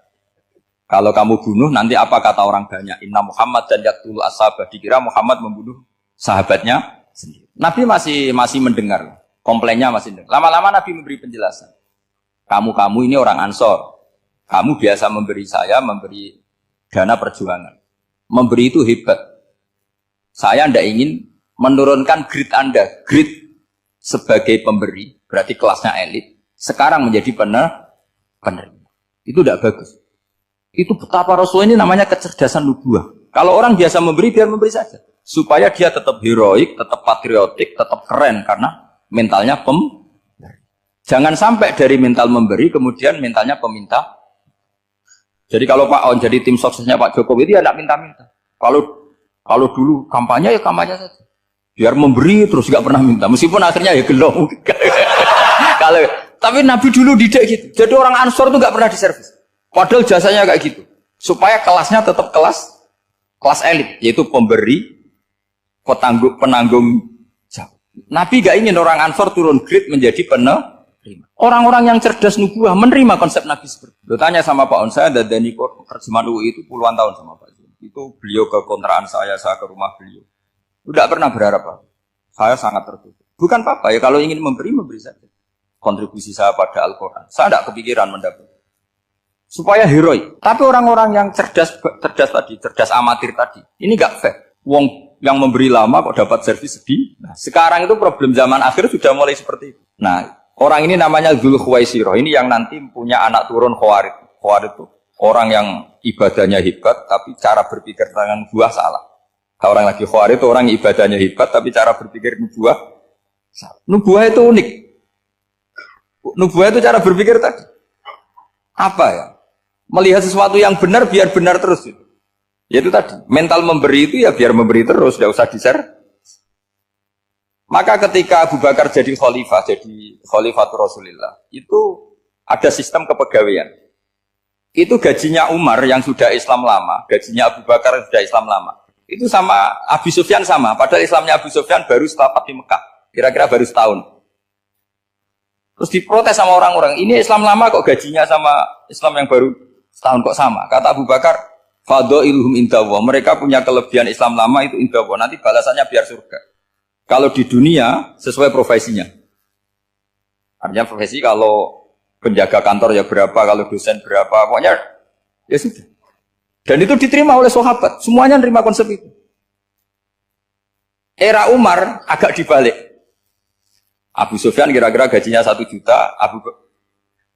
Kalau kamu bunuh, nanti apa kata orang banyak? Inna Muhammad dan yaktulu ashabah. Dikira Muhammad membunuh sahabatnya sendiri. Nabi masih mendengar. Komplainnya masih dengar. Lama-lama Nabi memberi penjelasan. Kamu ini orang Ansor. Kamu biasa memberi saya, memberi dana perjuangan. Memberi itu hebat. Saya tidak ingin menurunkan grade Anda. Grade sebagai pemberi, berarti kelasnya elit. Sekarang menjadi penerima. Itu tidak bagus. Itu betapa Rasul ini namanya kecerdasan nubuah. Kalau orang biasa memberi, biar memberi saja. Supaya dia tetap heroik, tetap patriotik, tetap keren. Karena mentalnya jangan sampai dari mental memberi kemudian mentalnya peminta. Jadi kalau Pak On jadi tim suksesnya Pak Jokowi itu ya tidak minta-minta. Kalau dulu kampanye ya kampanye saja. Biar memberi terus nggak pernah minta. Meskipun akhirnya ya gelong. Kalau tapi Nabi dulu didik gitu. Jadi orang Ansor itu nggak pernah diservis. Padahal jasanya kayak gitu. Supaya kelasnya tetap kelas elit, yaitu pemberi, penanggung. Nabi gak ingin orang Ansor turun grade menjadi penerima. Orang-orang yang cerdas nubuah menerima konsep Nabi seperti itu. Tanya sama Pak On, saya dadani terjemahan UI itu puluhan tahun sama Pak Zul. Itu beliau ke kontrakan saya ke rumah beliau. Tidak pernah berharap apa. Saya sangat tertutup. Bukan apa-apa ya, kalau ingin memberi saja. Kontribusi saya pada Al-Quran. Saya tidak kepikiran mendapat. Supaya heroik. Tapi orang-orang yang cerdas amatir tadi, ini gak fair. Wong yang memberi lama kok dapat servis sedih. Nah, sekarang itu problem zaman akhir sudah mulai seperti itu. Nah, orang ini namanya Dzul Khuwaisirah. Ini yang nanti punya anak turun Khawarij. Khawarij itu orang yang ibadahnya hebat, tapi cara berpikir tentang nubuah salah. Kalau orang lagi Khawarij itu orang ibadahnya hebat, tapi cara berpikir nubuah salah. Nubuah itu unik. Nubuah itu cara berpikir tadi. Apa ya? Melihat sesuatu yang benar biar benar terus itu. Yaitu tadi, mental memberi itu ya biar memberi terus, tidak usah di-share. Maka ketika Abu Bakar jadi khalifatul Rasulullah, itu ada sistem kepegawaian. Itu gajinya Umar yang sudah Islam lama, gajinya Abu Bakar yang sudah Islam lama. Itu sama Abu Sufyan sama, padahal Islamnya Abu Sufyan baru setelah Fathu Mekah, kira-kira baru setahun. Terus diprotes sama orang-orang, ini Islam lama kok gajinya sama Islam yang baru setahun kok sama. Kata Abu Bakar, Fadailuhum indallah. Mereka punya kelebihan Islam lama itu indallah. Nanti balasannya biar surga. Kalau di dunia sesuai profesinya. Artinya profesi kalau penjaga kantor ya berapa, kalau dosen berapa, pokoknya ya sudah. Dan itu diterima oleh sahabat. Semuanya nerima konsep itu. Era Umar agak dibalik. Abu Sufyan kira-kira gajinya 1 juta,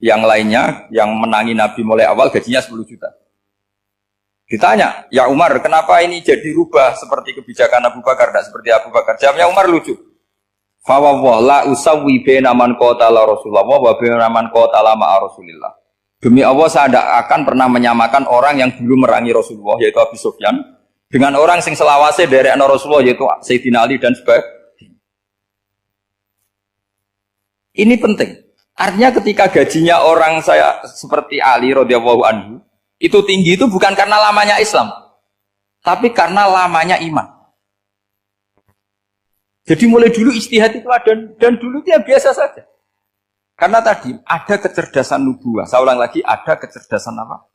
yang lainnya yang menangi Nabi mulai awal gajinya 10 juta. Ditanya, ya Umar, kenapa ini jadi rubah seperti kebijakan Abu Bakar, tidak seperti Abu Bakar? Jawabnya Umar lucu. Fawwah la usawwi baina man qatala Rasulullah wa baina man qatala ma'a Rasulillah. Demi Allah saya tidak akan pernah menyamakan orang yang dulu merangi Rasulullah yaitu Abu Sufyan dengan orang sing selawase dari Rasulullah yaitu Sayyidina Ali dan sebagainya. Ini penting. Artinya ketika gajinya orang saya seperti Ali radhiyallahu anhu itu tinggi itu bukan karena lamanya Islam, tapi karena lamanya iman. Jadi mulai dulu ijtihad itu ada dan dulu dia biasa saja. Karena tadi ada kecerdasan nubuah. Saya ulang lagi, ada kecerdasan apa?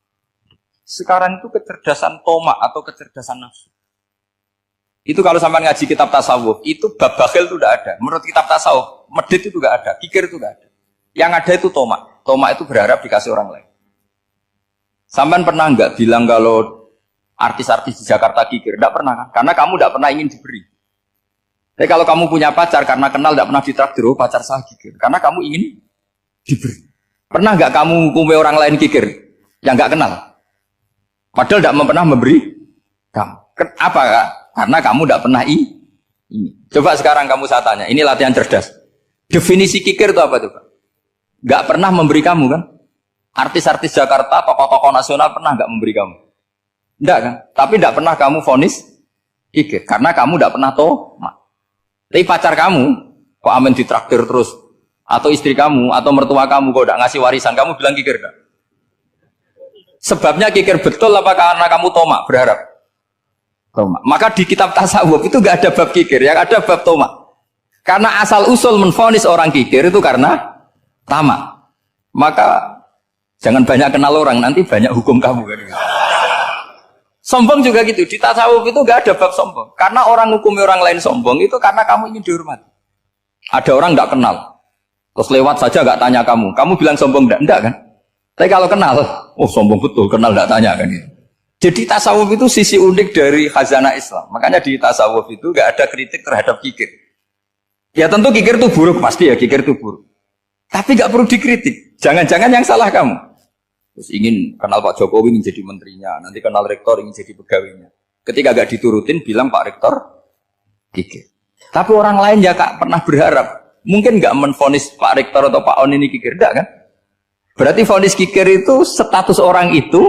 Sekarang itu kecerdasan tomak atau kecerdasan nafsu. Itu kalau sampai ngaji kitab tasawuf, itu bab bakhil itu tidak ada. Menurut kitab tasawuf, medit itu tidak ada, kikir itu tidak ada. Yang ada itu tomak. Tomak itu berharap dikasih orang lain. Sampai pernah enggak bilang kalau artis-artis di Jakarta kikir? Tidak pernah kan? Karena kamu tidak pernah ingin diberi. Tapi kalau kamu punya pacar karena kenal tidak pernah ditraktir, oh pacar saya kikir. Karena kamu ingin diberi. Pernah enggak kamu hukumi orang lain kikir? Yang enggak kenal. Padahal tidak pernah memberi kamu. Apa kak? Karena kamu tidak pernah ini. Coba sekarang kamu saya tanya, ini latihan cerdas. Definisi kikir itu apa coba? Enggak pernah memberi kamu kan? Artis-artis Jakarta, tokoh-tokoh nasional pernah enggak memberi kamu? Enggak kan? Tapi enggak pernah kamu vonis kikir. Karena kamu enggak pernah tomak. Tapi pacar kamu, kok amin ditraktir terus? Atau istri kamu, atau mertua kamu, kok enggak ngasih warisan, kamu bilang kikir enggak? Sebabnya kikir betul apa karena kamu tomak, berharap? Tomak. Maka di kitab tasawuf itu enggak ada bab kikir, yang ada bab tomak. Karena asal usul menvonis orang kikir itu karena tamak. Maka jangan banyak kenal orang, nanti banyak hukum kamu. Sombong juga gitu, di tasawuf itu enggak ada bab sombong. Karena orang hukumi orang lain sombong itu karena kamu ingin dihormati. Ada orang enggak kenal, terus lewat saja enggak tanya kamu bilang sombong enggak kan? Tapi kalau kenal, oh sombong betul, kenal enggak tanya kan gitu. Jadi tasawuf itu sisi unik dari khazanah Islam. Makanya di tasawuf itu enggak ada kritik terhadap kikir. Ya tentu kikir itu buruk, pasti ya kikir itu buruk. Tapi enggak perlu dikritik. Jangan-jangan yang salah kamu. Terus ingin kenal Pak Jokowi ingin jadi menterinya, nanti kenal rektor ingin jadi pegawainya. Ketika enggak diturutin bilang Pak Rektor kikir. Tapi orang lain ya kak pernah berharap, mungkin enggak menvonis Pak Rektor atau Pak On ini kikir, enggak kan? Berarti vonis kikir itu status orang itu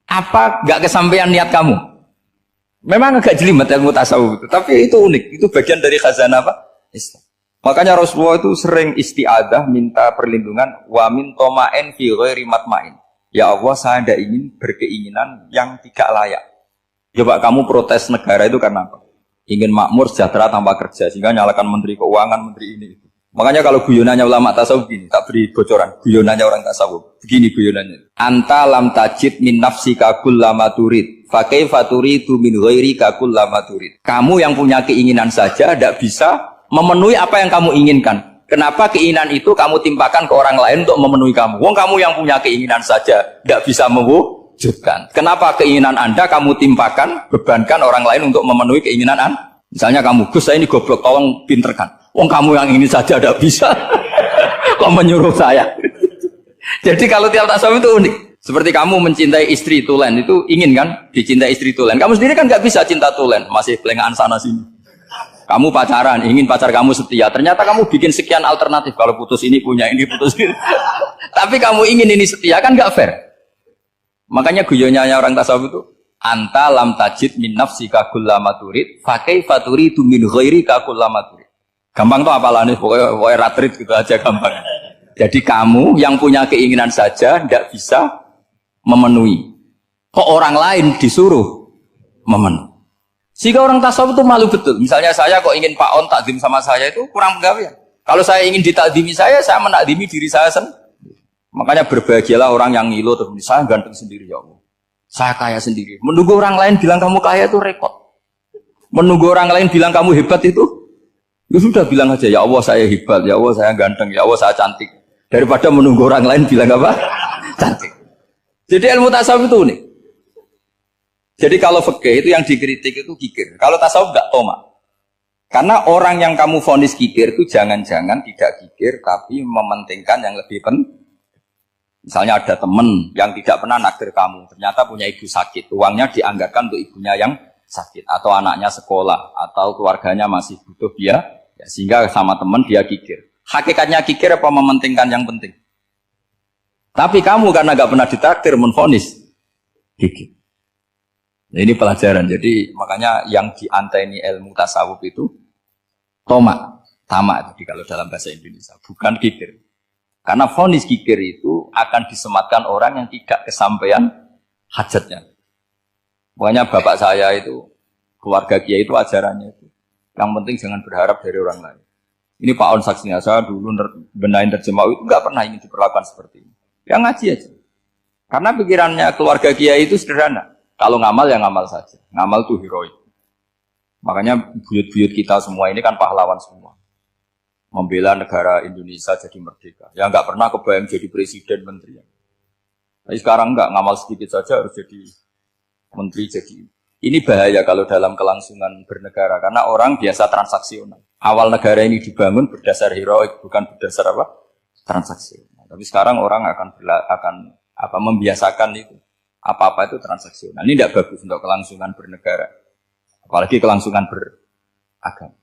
apa enggak kesampaian niat kamu? Memang agak jelimet ilmu tasawuf itu, tapi itu unik, itu bagian dari khazanah apa? Islam. Makanya Rasulullah itu sering isti'adah minta perlindungan wa min toma'in fi ghairi matma'in. Ya Allah, saya tidak ingin berkeinginan yang tidak layak. Coba kamu protes negara itu karena apa? Ingin makmur sejahtera tanpa kerja, sehingga nyalakan menteri keuangan, menteri ini. Makanya kalau guyonannya ulama tasawuf gini, tak beri bocoran. Guyonannya orang tasawuf, begini guyonannya. Anta lam tajid min nafsika kullama turid, fa kaifa turidu min ghairika kullama turid. Kamu yang punya keinginan saja tidak bisa memenuhi apa yang kamu inginkan. Kenapa keinginan itu kamu timpakan ke orang lain untuk memenuhi kamu? Wong kamu yang punya keinginan saja tidak bisa mewujudkan. Kenapa keinginan Anda kamu timpakan, bebankan orang lain untuk memenuhi keinginan Anda? Misalnya kamu, Gus saya ini goblok, tolong pinterkan. Wong kamu yang ini saja tidak bisa. Kok menyuruh saya? Jadi kalau tiap tasawuf itu unik. Seperti kamu mencintai istri tulen, itu ingin kan dicintai istri tulen. Kamu sendiri kan nggak bisa cinta tulen, masih pelengahan sana sini. Kamu pacaran, ingin pacar kamu setia. Ternyata kamu bikin sekian alternatif. Kalau putus ini punya ini, putus ini. Tapi kamu ingin ini setia, kan gak fair. Makanya guyonnya orang tasawuf itu, anta lam tajid min nafsika kullama turid, fa kaifa turidu min ghairika kullama turid. Gampang tuh apalane, pokoknya ratrit gitu aja gampang. Jadi kamu yang punya keinginan saja tidak bisa memenuhi. Kok orang lain disuruh memenuhi. Sehingga orang tasawuf itu malu betul. Misalnya saya kok ingin Pak On takdim sama saya itu kurang penggawean. Kalau saya ingin ditakdimi saya menakdimi diri saya sendiri. Makanya berbahagialah orang yang ngilu terus saya ganteng sendiri ya Allah. Saya kaya sendiri. Menunggu orang lain bilang kamu kaya itu repot. Menunggu orang lain bilang kamu hebat itu, ya sudah bilang aja ya Allah saya hebat, ya Allah saya ganteng, ya Allah saya cantik. Daripada menunggu orang lain bilang apa? Cantik. Jadi ilmu tasawuf itu unik. Jadi kalau fikih itu yang dikritik itu kikir. Kalau tasawuf enggak tomak. Karena orang yang kamu vonis kikir itu jangan-jangan tidak kikir tapi mementingkan yang lebih penting. Misalnya ada teman yang tidak pernah nakdir kamu, ternyata punya ibu sakit, uangnya dianggarkan untuk ibunya yang sakit atau anaknya sekolah atau keluarganya masih butuh dia, ya, sehingga sama teman dia kikir. Hakikatnya kikir apa mementingkan yang penting? Tapi kamu karena enggak pernah ditakdir menvonis kikir. Nah, ini pelajaran. Jadi makanya yang dianteni ilmu tasawuf itu tamak jadi kalau dalam bahasa Indonesia, bukan kikir. Karena vonis kikir itu akan disematkan orang yang tidak kesampaian hajatnya. Pokoknya bapak saya itu, keluarga kiai itu ajarannya itu. Yang penting jangan berharap dari orang lain. Ini Pak On saksinya, saya dulu benahin terjemah itu nggak pernah ingin diperlakukan seperti ini. Ya ngaji aja. Karena pikirannya keluarga kiai itu sederhana. Kalau ngamal ya ngamal saja. Ngamal itu heroik. Makanya buyut-buyut kita semua ini kan pahlawan semua. Membela negara Indonesia jadi merdeka. Ya nggak pernah kebayang jadi presiden, menteri. Tapi sekarang nggak, ngamal sedikit saja harus jadi menteri. Jadi ini bahaya kalau dalam kelangsungan bernegara. Karena orang biasa transaksional. Awal negara ini dibangun berdasar heroik, bukan berdasar apa? Transaksional. Tapi sekarang orang akan membiasakan itu. Apa-apa itu transaksional. Ini tidak bagus untuk kelangsungan bernegara. Apalagi kelangsungan beragama.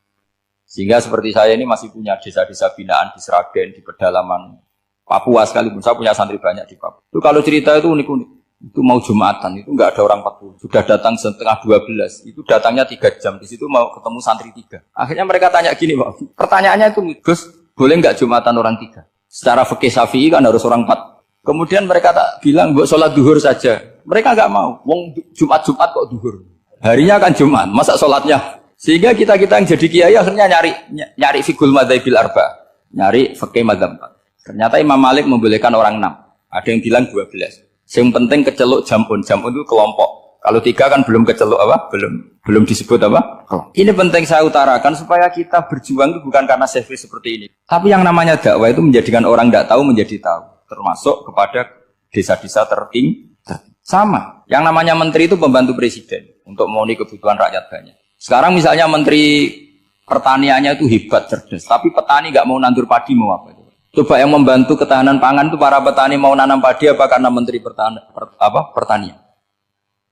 Sehingga seperti saya ini masih punya desa-desa binaan di Sragen, di pedalaman Papua sekalipun. Saya punya santri banyak di Papua. Itu kalau cerita itu unik-unik. Itu mau Jumatan, itu enggak ada orang 40. Sudah datang setengah 12. Itu datangnya 3 jam. Di situ mau ketemu santri 3. Akhirnya mereka tanya gini, Pak. Pertanyaannya itu, Gus, boleh enggak Jumatan orang 3? Secara fikih Syafi'i kan harus orang 4. Kemudian mereka tak bilang, buat sholat duhur saja. Mereka enggak mau. Wong Jumat-Jumat kok duhur. Harinya kan Jumat, masa sholatnya? Sehingga kita-kita yang jadi kiai akhirnya nyari fikul madzhabil arba, nyari fikih madzhab 4. Ternyata Imam Malik membolehkan orang 6. Ada yang bilang 12. Yang penting keceluk jampun itu kelompok. Kalau 3 kan belum keceluk apa? Belum disebut apa? Ini penting saya utarakan supaya kita berjuang itu bukan karena selfish seperti ini. Tapi yang namanya dakwah itu menjadikan orang tidak tahu menjadi tahu. Termasuk kepada desa-desa tertinggi. Sama. Yang namanya menteri itu pembantu presiden untuk memenuhi kebutuhan rakyat banyak. Sekarang misalnya menteri pertaniannya itu hebat, cerdas, tapi petani nggak mau nandur padi, mau apa? Coba yang membantu ketahanan pangan itu para petani mau nanam padi apa karena menteri pertanian?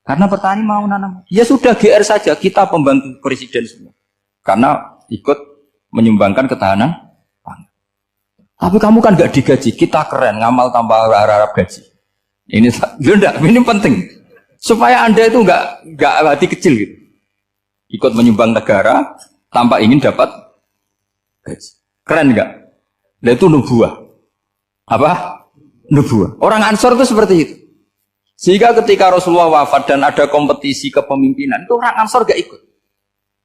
Karena petani mau nanam. Ya sudah GR saja, kita pembantu presiden semua. Karena ikut menyumbangkan ketahanan pangan. Tapi kamu kan nggak digaji, kita keren, ngamal tanpa harap gaji. Ini penting supaya Anda itu nggak hati kecil gitu. Ikut menyumbang negara tanpa ingin dapat gaji. Keren enggak? Nah, itu nubuah. Apa? Nubuah. Orang Ansor itu seperti itu. Sehingga ketika Rasulullah wafat dan ada kompetisi kepemimpinan, itu orang Ansor gak ikut.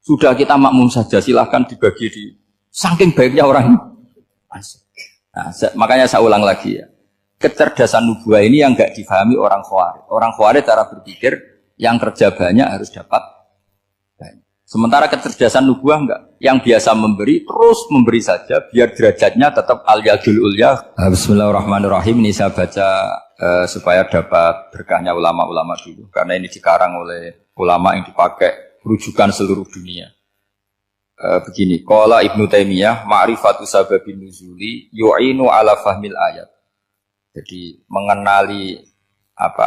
Sudah kita makmum saja, silahkan dibagi di saking baiknya orang Ansor. Nah, makanya saya ulang lagi ya. Kecerdasan nubuah ini yang gak difahami orang Khawarij. Orang Khawarij cara berpikir yang kerja banyak harus dapat banyak. Sementara kecerdasan nubuah enggak. Yang biasa memberi, terus memberi saja, biar derajatnya tetap al-yadul ulya. Bismillahirrahmanirrahim. Ini saya baca supaya dapat berkahnya ulama-ulama dulu. Karena ini dikarang oleh ulama yang dipakai rujukan seluruh dunia. Begini, qala Ibnu Taimiyah, ma'rifatu sababin nuzuli yu'inu ala fahmil ayat. Jadi mengenali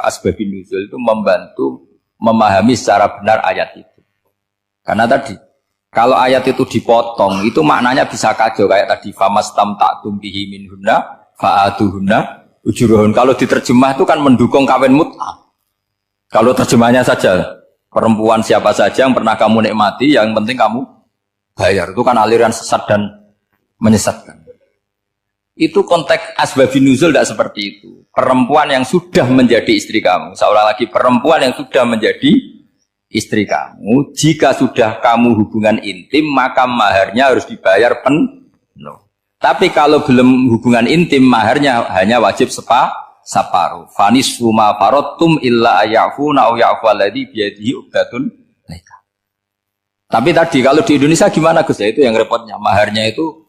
asbabin nuzul itu membantu memahami secara benar ayat itu. Karena tadi, kalau ayat itu dipotong, itu maknanya bisa kacau. Kayak tadi, famastamta'tum bihi minhunna fa'atuhunna ujuruhun. Kalau diterjemah itu kan mendukung kawin mut'ah. Kalau terjemahnya saja, perempuan siapa saja yang pernah kamu nikmati, yang penting kamu bayar. Itu kan aliran sesat dan menyesatkan. Itu konteks asbabun nuzul tidak seperti itu. Perempuan yang sudah menjadi istri kamu, seorang lagi perempuan yang sudah menjadi istri kamu, jika sudah kamu hubungan intim, maka maharnya harus dibayar penuh. Tapi kalau belum hubungan intim, maharnya hanya wajib separuh. Fanisfu ma faradtum illa ayafuna aw ya'fu alladhi biyadihi uqdatun nikah. Tapi tadi kalau di Indonesia gimana Gus? Itu yang repotnya. Maharnya itu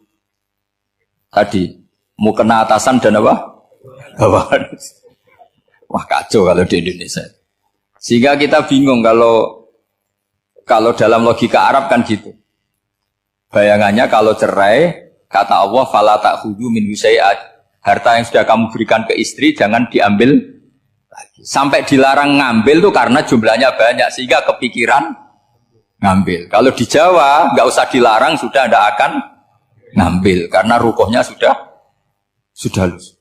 tadi mau kena atasan dan apa? Bawahan. Wah kacau kalau di Indonesia. Sehingga kita bingung kalau dalam logika Arab kan gitu. Bayangannya kalau cerai, kata Allah, fala ta'khudhu minhu syai'an. Harta yang sudah kamu berikan ke istri jangan diambil lagi. Sampai dilarang ngambil tuh karena jumlahnya banyak sehingga kepikiran ngambil. Kalau di Jawa nggak usah dilarang sudah tidak akan ngambil karena rukuhnya sudah lulus.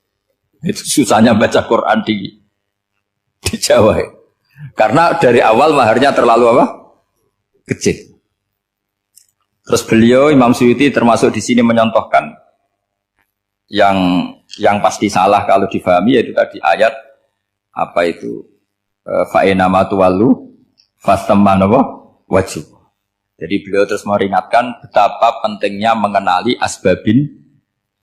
Itu susahnya baca Quran di Jawa. Ya. Karena dari awal maharnya terlalu apa? Kecil. Terus beliau Imam Suyuti termasuk di sini menyontohkan yang pasti salah kalau difahami yaitu tadi ayat apa itu fa'inama tuwallu fasamma wajib. Jadi beliau terus meringatkan betapa pentingnya mengenali asbabin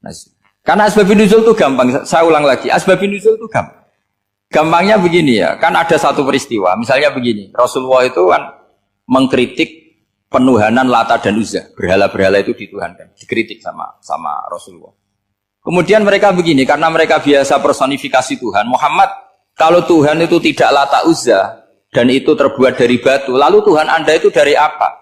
nuzul. Karena asbabin nuzul itu gampang. Saya ulang lagi, asbabin nuzul itu gampang. Gampangnya begini ya, kan ada satu peristiwa. Misalnya begini, Rasulullah itu kan mengkritik penuhanan Lata dan Uzza. Berhala-berhala itu dituhankan, dikritik sama Rasulullah. Kemudian mereka begini, karena mereka biasa personifikasi Tuhan. Muhammad, kalau Tuhan itu tidak Lata Uzza dan itu terbuat dari batu, lalu Tuhan Anda itu dari apa?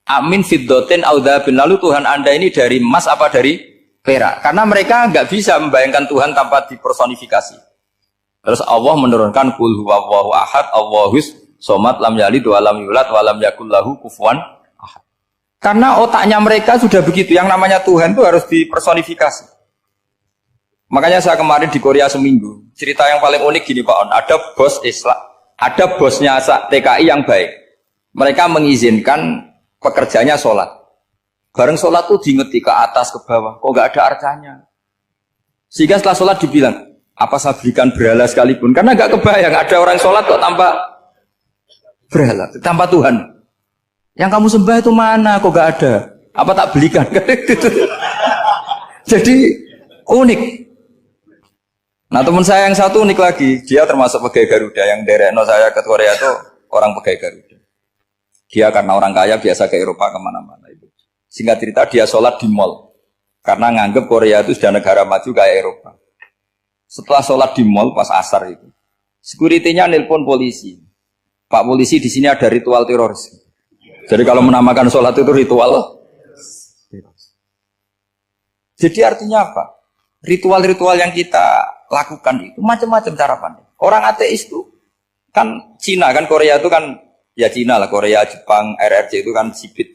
Amin fiddotin audhabin. Lalu Tuhan Anda ini dari emas apa dari perak? Karena mereka nggak bisa membayangkan Tuhan tanpa dipersonifikasi. Terus Allah menurunkan qul huwallahu ahad, Allahus somad, lam yalid wa lam yulad wa lam yakul lahu kufuwan ahad. Karena otaknya mereka sudah begitu, yang namanya Tuhan itu harus dipersonifikasi. Makanya saya kemarin di Korea seminggu, cerita yang paling unik gini Pak On, ada bos Islam, ada bosnya TKI yang baik. Mereka mengizinkan pekerjanya sholat. Bareng sholat tuh diingeti ke atas ke bawah, kok nggak ada arcanya. Sehingga setelah sholat dibilang, apa saya berikan berhala sekalipun? Karena nggak kebayang ada orang sholat kok tanpa berhala, tanpa Tuhan. Yang kamu sembah itu mana? Kok nggak ada? Apa tak belikan? Jadi unik. Nah teman saya yang satu unik lagi, dia termasuk pegawai Garuda yang derekno saya ke Korea itu orang pegawai Garuda. Dia karena orang kaya biasa ke Eropa kemana-mana itu. Singkat cerita dia sholat di mall karena nganggep Korea itu sudah negara maju kayak Eropa. Setelah sholat di mall pas asar itu, security-nya nelpon polisi. Pak polisi di sini ada ritual teroris. Jadi kalau menamakan sholat itu ritual teroris. Jadi artinya apa? Ritual-ritual yang kita lakukan itu macam-macam cara pandang. Orang ateis itu kan Cina kan Korea itu kan ya Cina lah, Korea, Jepang, RRC itu kan sipit.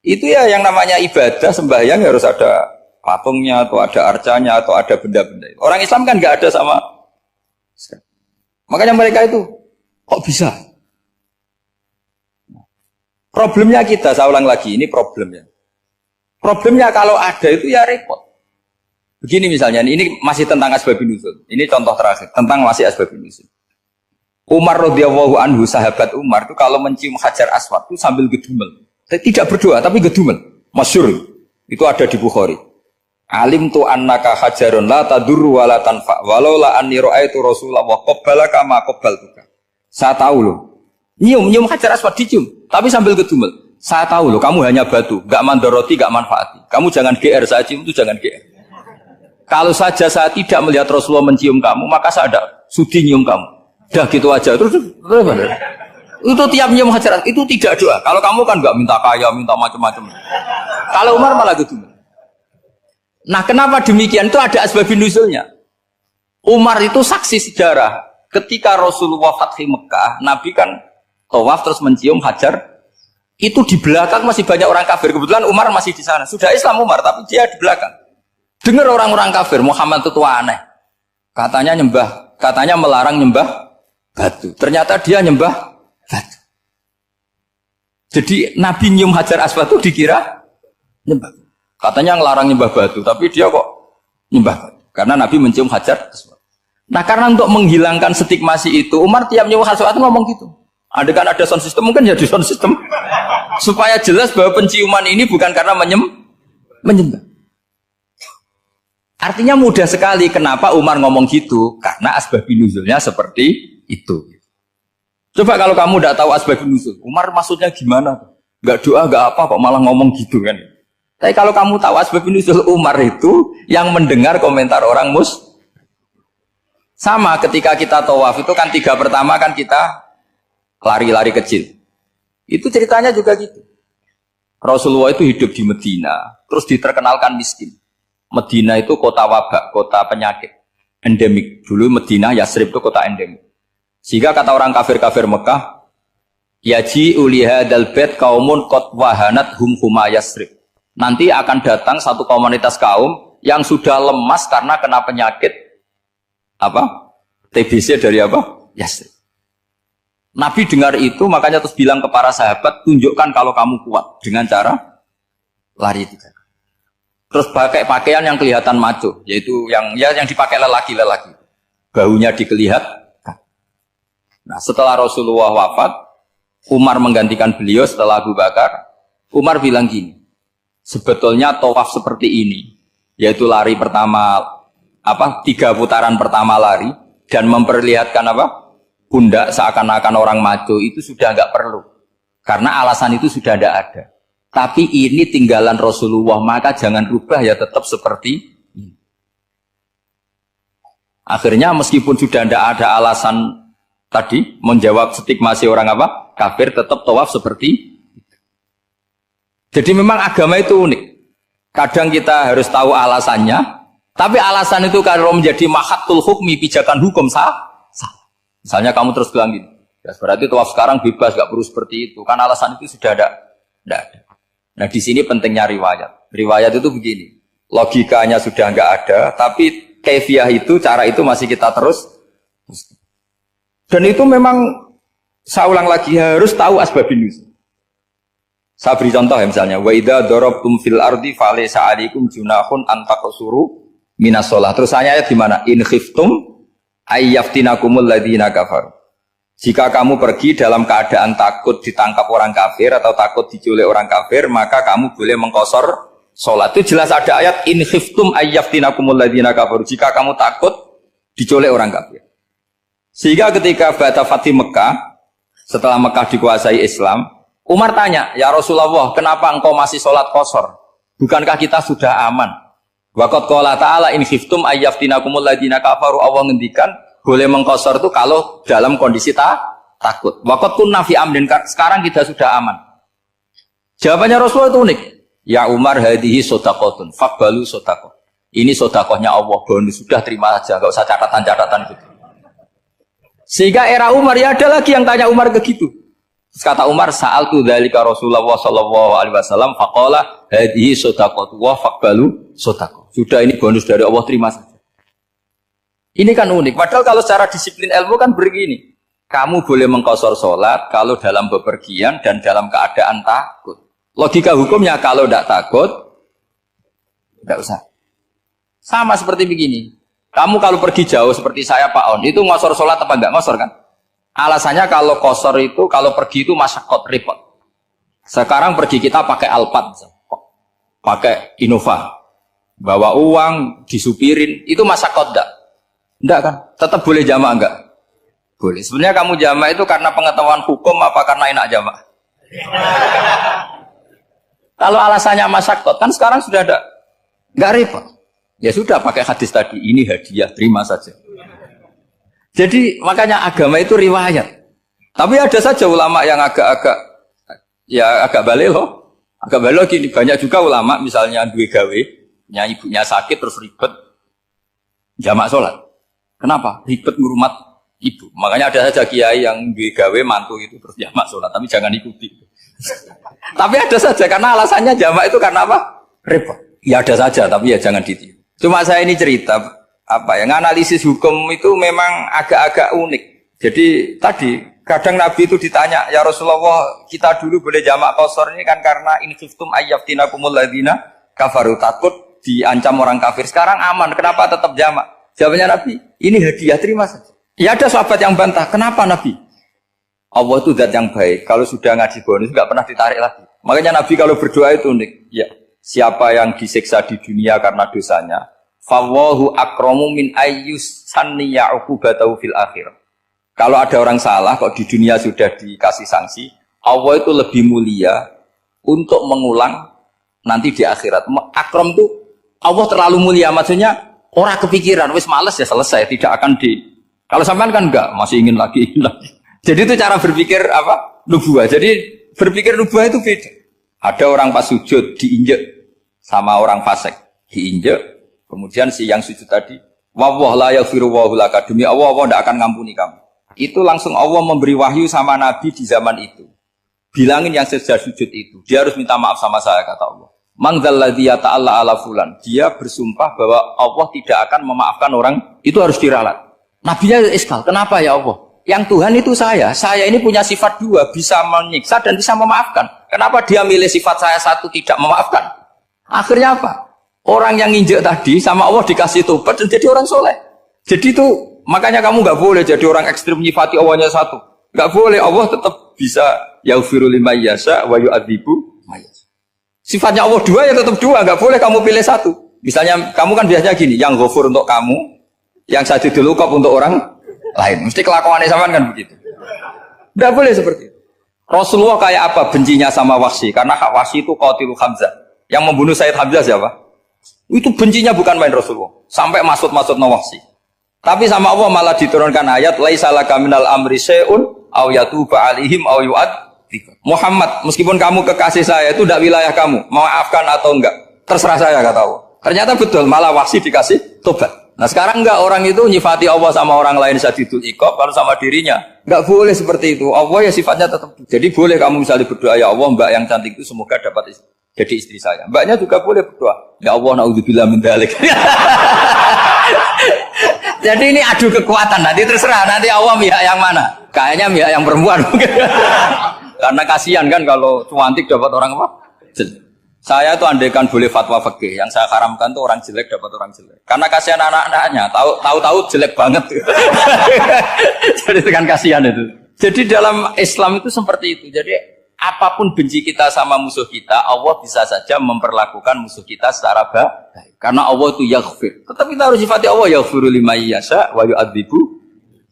Itu ya yang namanya ibadah sembahyang harus ada patungnya atau ada arcanya atau ada benda-benda itu. Orang Islam kan nggak ada sama. Makanya mereka itu kok bisa? Problemnya kita, saya ulang lagi, ini problemnya. Problemnya kalau ada itu ya repot. Begini misalnya, ini masih tentang asbabun nuzul. Ini contoh terakhir tentang masih asbabun nuzul. Umar radhiyallahu anhu, sahabat Umar itu kalau mencium Hajar Aswad itu sambil gedumel. Tidak berdoa tapi gedumel. Masyhur. Itu ada di Bukhari. Alim tu annaka hajarun la tadurru wa la tanfa walau la anni ra'aitu Rasulullah wa qabbalaka ma qabbaltuka. Saya tahu loh. Nyium Hajar Aswad dicium tapi sambil gedumel. Saya tahu loh kamu hanya batu, enggak mandoroti, enggak manfaati. Kamu jangan GR, saya cium itu jangan GR. Kalau saja saya tidak melihat Rasulullah mencium kamu, maka saya ada sudi nyium kamu. Dah gitu aja. Terus itu tiap nyium Hajar itu tidak doa. Kalau kamu kan enggak minta kaya, minta macam-macam. Kalau Umar malah gedumel. Nah kenapa demikian? Itu ada asbabun nuzulnya. Umar itu saksi sejarah. Ketika Rasulullah Fathi Mekah, Nabi kan tawaf terus mencium Hajar. Itu di belakang masih banyak orang kafir. Kebetulan Umar masih di sana. Sudah Islam Umar, tapi dia di belakang. Dengar orang-orang kafir, Muhammad itu tua aneh. Katanya melarang nyembah batu. Ternyata dia nyembah batu. Jadi Nabi nyium Hajar Aswad itu dikira nyembah. Katanya ngelarang nyembah batu, tapi dia kok nyembah batu. Karena Nabi mencium Hajar Aswad. Nah karena untuk menghilangkan stigmasi itu, Umar tiap nyium Hajar Aswad itu ngomong gitu. Ada kan ada sound system, mungkin jadi sound system. Supaya jelas bahwa penciuman ini bukan karena menyembah. Artinya mudah sekali kenapa Umar ngomong gitu. Karena asbabun nuzulnya seperti itu. Coba kalau kamu tidak tahu asbabun nuzul, Umar maksudnya gimana? Gak doa, gak apa kok malah ngomong gitu kan. Tapi kalau kamu tahu asbabun nuzul Umar itu yang mendengar komentar orang sama ketika kita tawaf itu kan 3 pertama kan kita lari-lari kecil. Itu ceritanya juga gitu. Rasulullah itu hidup di Medina, terus diterkenalkan miskin. Medina itu kota wabak, kota penyakit, endemik. Dulu Medina, Yasrib itu kota endemik. Sehingga kata orang kafir-kafir Mekah, yaji uliha dalbet kaumun kot wahanat huma Yasrib. Nanti akan datang satu komunitas kaum yang sudah lemas karena kena penyakit apa? TBC dari apa? Yasrib. Nabi dengar itu, makanya terus bilang ke para sahabat, tunjukkan kalau kamu kuat dengan cara lari 3 kali. Terus pakai pakaian yang kelihatan maco, yaitu yang dipakai lelaki-lelaki. Bahunya dikelihatkan. Nah, setelah Rasulullah wafat, Umar menggantikan beliau setelah Abu Bakar. Umar bilang gini, sebetulnya tawaf seperti ini, yaitu lari pertama 3 putaran pertama lari dan memperlihatkan pundak seakan-akan orang maco itu sudah enggak perlu. Karena alasan itu sudah tidak ada. Tapi ini tinggalan Rasulullah, maka jangan rubah ya tetap seperti ini. Akhirnya meskipun sudah tidak ada alasan tadi menjawab stigmasi orang kafir, tetap tawaf seperti itu. Jadi memang agama itu unik. Kadang kita harus tahu alasannya, tapi alasan itu kalau menjadi mahatul hukmi, pijakan hukum sah. Misalnya kamu terus bilang gini, ya berarti tawaf sekarang bebas, gak perlu seperti itu. Kan alasan itu sudah tidak ada. Nah di sini pentingnya riwayat. Riwayat itu begini, logikanya sudah nggak ada, tapi kaifiah itu, cara itu masih kita terus. Dan itu memang, saya ulang lagi, harus tahu asbabun nuzul. Saya beri contoh ya misalnya, wa idza darabtum fil ardi falaysa 'alaikum junahun an taqsuru minas shalah. Terus ayatnya di mana? In khiftum ayyaftinakumul ladzina kafaru. Jika kamu pergi dalam keadaan takut ditangkap orang kafir atau takut diculik orang kafir, maka kamu boleh mengqasar salat. Itu jelas ada ayat in khiftum ayyaftinakumul ladzina kafaru. Jika kamu takut diculik orang kafir. Sehingga ketika Ba'da Fathi Mekah, setelah Mekah dikuasai Islam, Umar tanya, "Ya Rasulullah, kenapa engkau masih salat qasar? Bukankah kita sudah aman?" Waqad qala ta'ala in khiftum ayyaftinakumul ladzina kafaru. Allah ngendikan boleh mengqasar itu kalau dalam kondisi takut. Waqad kunna fi amrin, sekarang kita sudah aman. Jawabannya Rasulullah itu unik. Ya Umar, hadhihi shadaqatun faqbalu shadaqah. Ini sedekahnya Allah, bonus, sudah terima aja, enggak usah catatan-catatan gitu. Sehingga era Umar ya ada lagi yang tanya Umar begitu. Terus kata Umar, sa'altu dzalika Rasulullah sallallahu alaihi wasallam faqala hadhihi shadaqatu wa faqbalu shadaqah. Sudah ini bonus dari Allah, terima saja. Ini kan unik. Padahal kalau secara disiplin ilmu kan begini. Kamu boleh mengqasar sholat kalau dalam bepergian dan dalam keadaan takut. Logika hukumnya kalau tidak takut, tidak usah. Sama seperti begini. Kamu kalau pergi jauh seperti saya Pak On, itu ngosor sholat apa enggak ngosor kan? Alasannya kalau kosor itu, kalau pergi itu masyakot, repot. Sekarang pergi kita pakai Alphard, pakai Innova, bawa uang, disupirin, itu masyakot enggak? Enggak kan? Tetap boleh jamaah enggak? Boleh. Sebenarnya kamu jamaah itu karena pengetahuan hukum apa karena enak jamaah? Kalau alasannya masyakot, kan sekarang sudah ada, enggak repot. Ya sudah pakai hadis tadi, ini hadiah, terima saja. Jadi makanya agama itu riwayat. Tapi ada saja ulama yang agak balik loh. Agak balik gini, banyak juga ulama misalnya duwe gawe, ibunya sakit terus ribet jamak sholat. Kenapa? Ribet ngurmat ibu. Makanya ada saja kiai yang duwe gawe mantu itu terus jamak sholat, tapi jangan ikuti. Tapi ada saja karena alasannya jamak itu karena apa? Repot. Ya ada saja, tapi ya jangan ditiru. Cuma saya ini cerita yang analisis hukum itu memang agak-agak unik. Jadi tadi kadang Nabi itu ditanya, ya Rasulullah, kita dulu boleh jamak qasar ini kan karena in khiftum ayyaftinakumul ladzina kafaru, takut diancam orang kafir. Sekarang aman, kenapa tetap jamak? Jawabannya Nabi, ini hadiah, terima saja. Ya ada sahabat yang bantah, kenapa Nabi? Allah itu zat yang baik. Kalau sudah ngaji bonus nggak pernah ditarik lagi. Makanya Nabi kalau berdoa itu unik. Ya. Siapa yang disiksa di dunia karena dosanya, fawahu akramu min ayyus sanniya uqubatahu fil akhir. Kalau ada orang salah kok di dunia sudah dikasih sanksi, Allah itu lebih mulia untuk mengulang nanti di akhirat. Akram itu Allah terlalu mulia, maksudnya orang kepikiran wis males ya selesai, tidak akan kalau sampean kan enggak, masih ingin lagi. Jadi itu cara berpikir nubuah. Jadi berpikir nubuah itu beda. Ada orang pas sujud diinjek sama orang fasik, diinjek, kemudian si yang sujud tadi, wallah la yaghfiru wa laka, demi Allah tidak akan ngampuni kamu. Itu langsung Allah memberi wahyu sama Nabi di zaman itu. Bilangin yang sedang sujud itu, dia harus minta maaf sama saya, kata Allah. Man dzalladzi yata'alla ala fulan, dia bersumpah bahwa Allah tidak akan memaafkan orang, itu harus diralat. Nabinya iskal, kenapa ya Allah? Yang Tuhan itu saya ini punya sifat dua, bisa menyiksa dan bisa memaafkan. Kenapa dia milih sifat saya satu tidak memaafkan? Akhirnya apa? Orang yang nginjek tadi sama Allah dikasih tobat dan jadi orang soleh. Jadi itu makanya kamu nggak boleh jadi orang ekstrim nyifati Allahnya satu. Nggak boleh, Allah tetap bisa yaghfiru liman yasha wa yu'adzibu man yasha. Sifatnya Allah dua ya tetap dua, nggak boleh kamu pilih satu. Misalnya kamu kan biasanya gini, yang ghafur untuk kamu, yang sadidul uqab untuk orang lain. Mesti kelakuannya sama kan begitu. Tidak boleh seperti itu. Rasulullah kayak apa bencinya sama Wahsy? Karena Wahsy itu qatilu Hamzah. Yang membunuh Sayyid Hamzah siapa? Itu bencinya bukan main Rasulullah. Sampai maksud-maksud Wahsy. Tapi sama Allah malah diturunkan ayat laisa laka minal amri syai'un aw yatuba alaihim aw yu'adzib. Muhammad, meskipun kamu kekasih saya itu tidak wilayah kamu, maafkan atau enggak, terserah saya kata Allah. Ternyata betul, malah Wahsy dikasih tobat. Nah sekarang enggak, orang itu nyifati Allah sama orang lain sadidul iqab, kalau sama dirinya enggak boleh seperti itu. Allah ya sifatnya tetap. Jadi boleh kamu misalnya berdoa, ya Allah mbak yang cantik itu semoga dapat jadi istri saya. Mbaknya juga boleh berdoa, ya Allah naudzubillah min dzalik. Jadi ini adu kekuatan, nanti terserah nanti Allah pihak yang mana. Kayaknya pihak yang perempuan. Karena kasihan kan kalau cantik dapat orang apa? Jelek. Saya tuh andaikan boleh fatwa fikih, yang saya haramkan tuh orang jelek dapat orang jelek. Karena kasihan anak-anaknya, tahu-tahu jelek banget. Jadi kan kasihan itu. Jadi dalam Islam itu seperti itu. Jadi apapun benci kita sama musuh kita, Allah bisa saja memperlakukan musuh kita secara baik. Karena Allah itu yaghfir. Tetapi kita harus sifati Allah yaghfiru liman yasha wa yu'adzibu.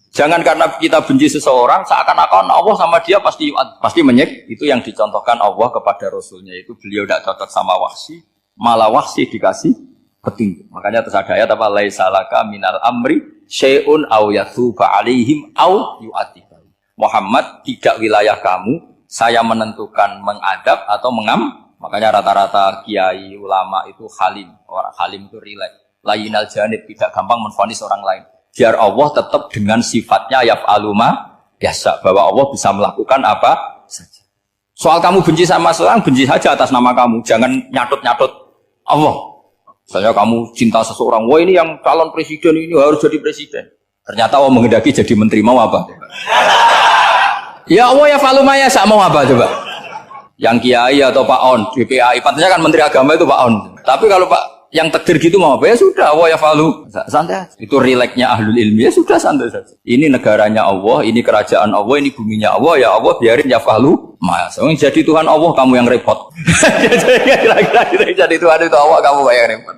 Jangan karena kita benci seseorang seakan-akan Allah sama dia pasti menyek. Itu yang dicontohkan Allah kepada Rasulnya, itu beliau tidak cocok sama Wahsy, malah Wahsy dikasih petunjuk. Makanya terus ada ayat apa laisa laka minal amri syai'un aw yatuba alaihim aw yu'adzib. Muhammad, tidak wilayah kamu saya menentukan mengadab atau mengam. Makanya rata-rata kiai ulama itu halim. Orang halim itu rileks, layinal janib, tidak gampang menvonis orang lain. Biar Allah tetap dengan sifatnya yaf'alu ma yasha, bahwa Allah bisa melakukan apa saja. Soal kamu benci sama seorang, benci saja atas nama kamu, jangan nyatut-nyatut Allah. Misalnya kamu cinta seseorang, wah ini yang calon presiden ini harus jadi presiden. Ternyata Allah menghendaki jadi menteri, mau apa? Ya Allah yaf'alu ma yasha, mau apa coba? Yang kiai atau Pak On, BPAI, pantasnya kan menteri agama itu Pak On. Tapi kalau Pak yang takdir gitu mau apa ya sudah, Allah ya falu santai aja. Itu rileksnya ahlul ilmi, ya sudah santai saja. Ini negaranya Allah, ini kerajaan Allah, ini buminya Allah, ya Allah biarin ya falu. Mas, jadi Tuhan Allah kamu yang repot. Jadi Tuhan itu Allah, kamu yang repot.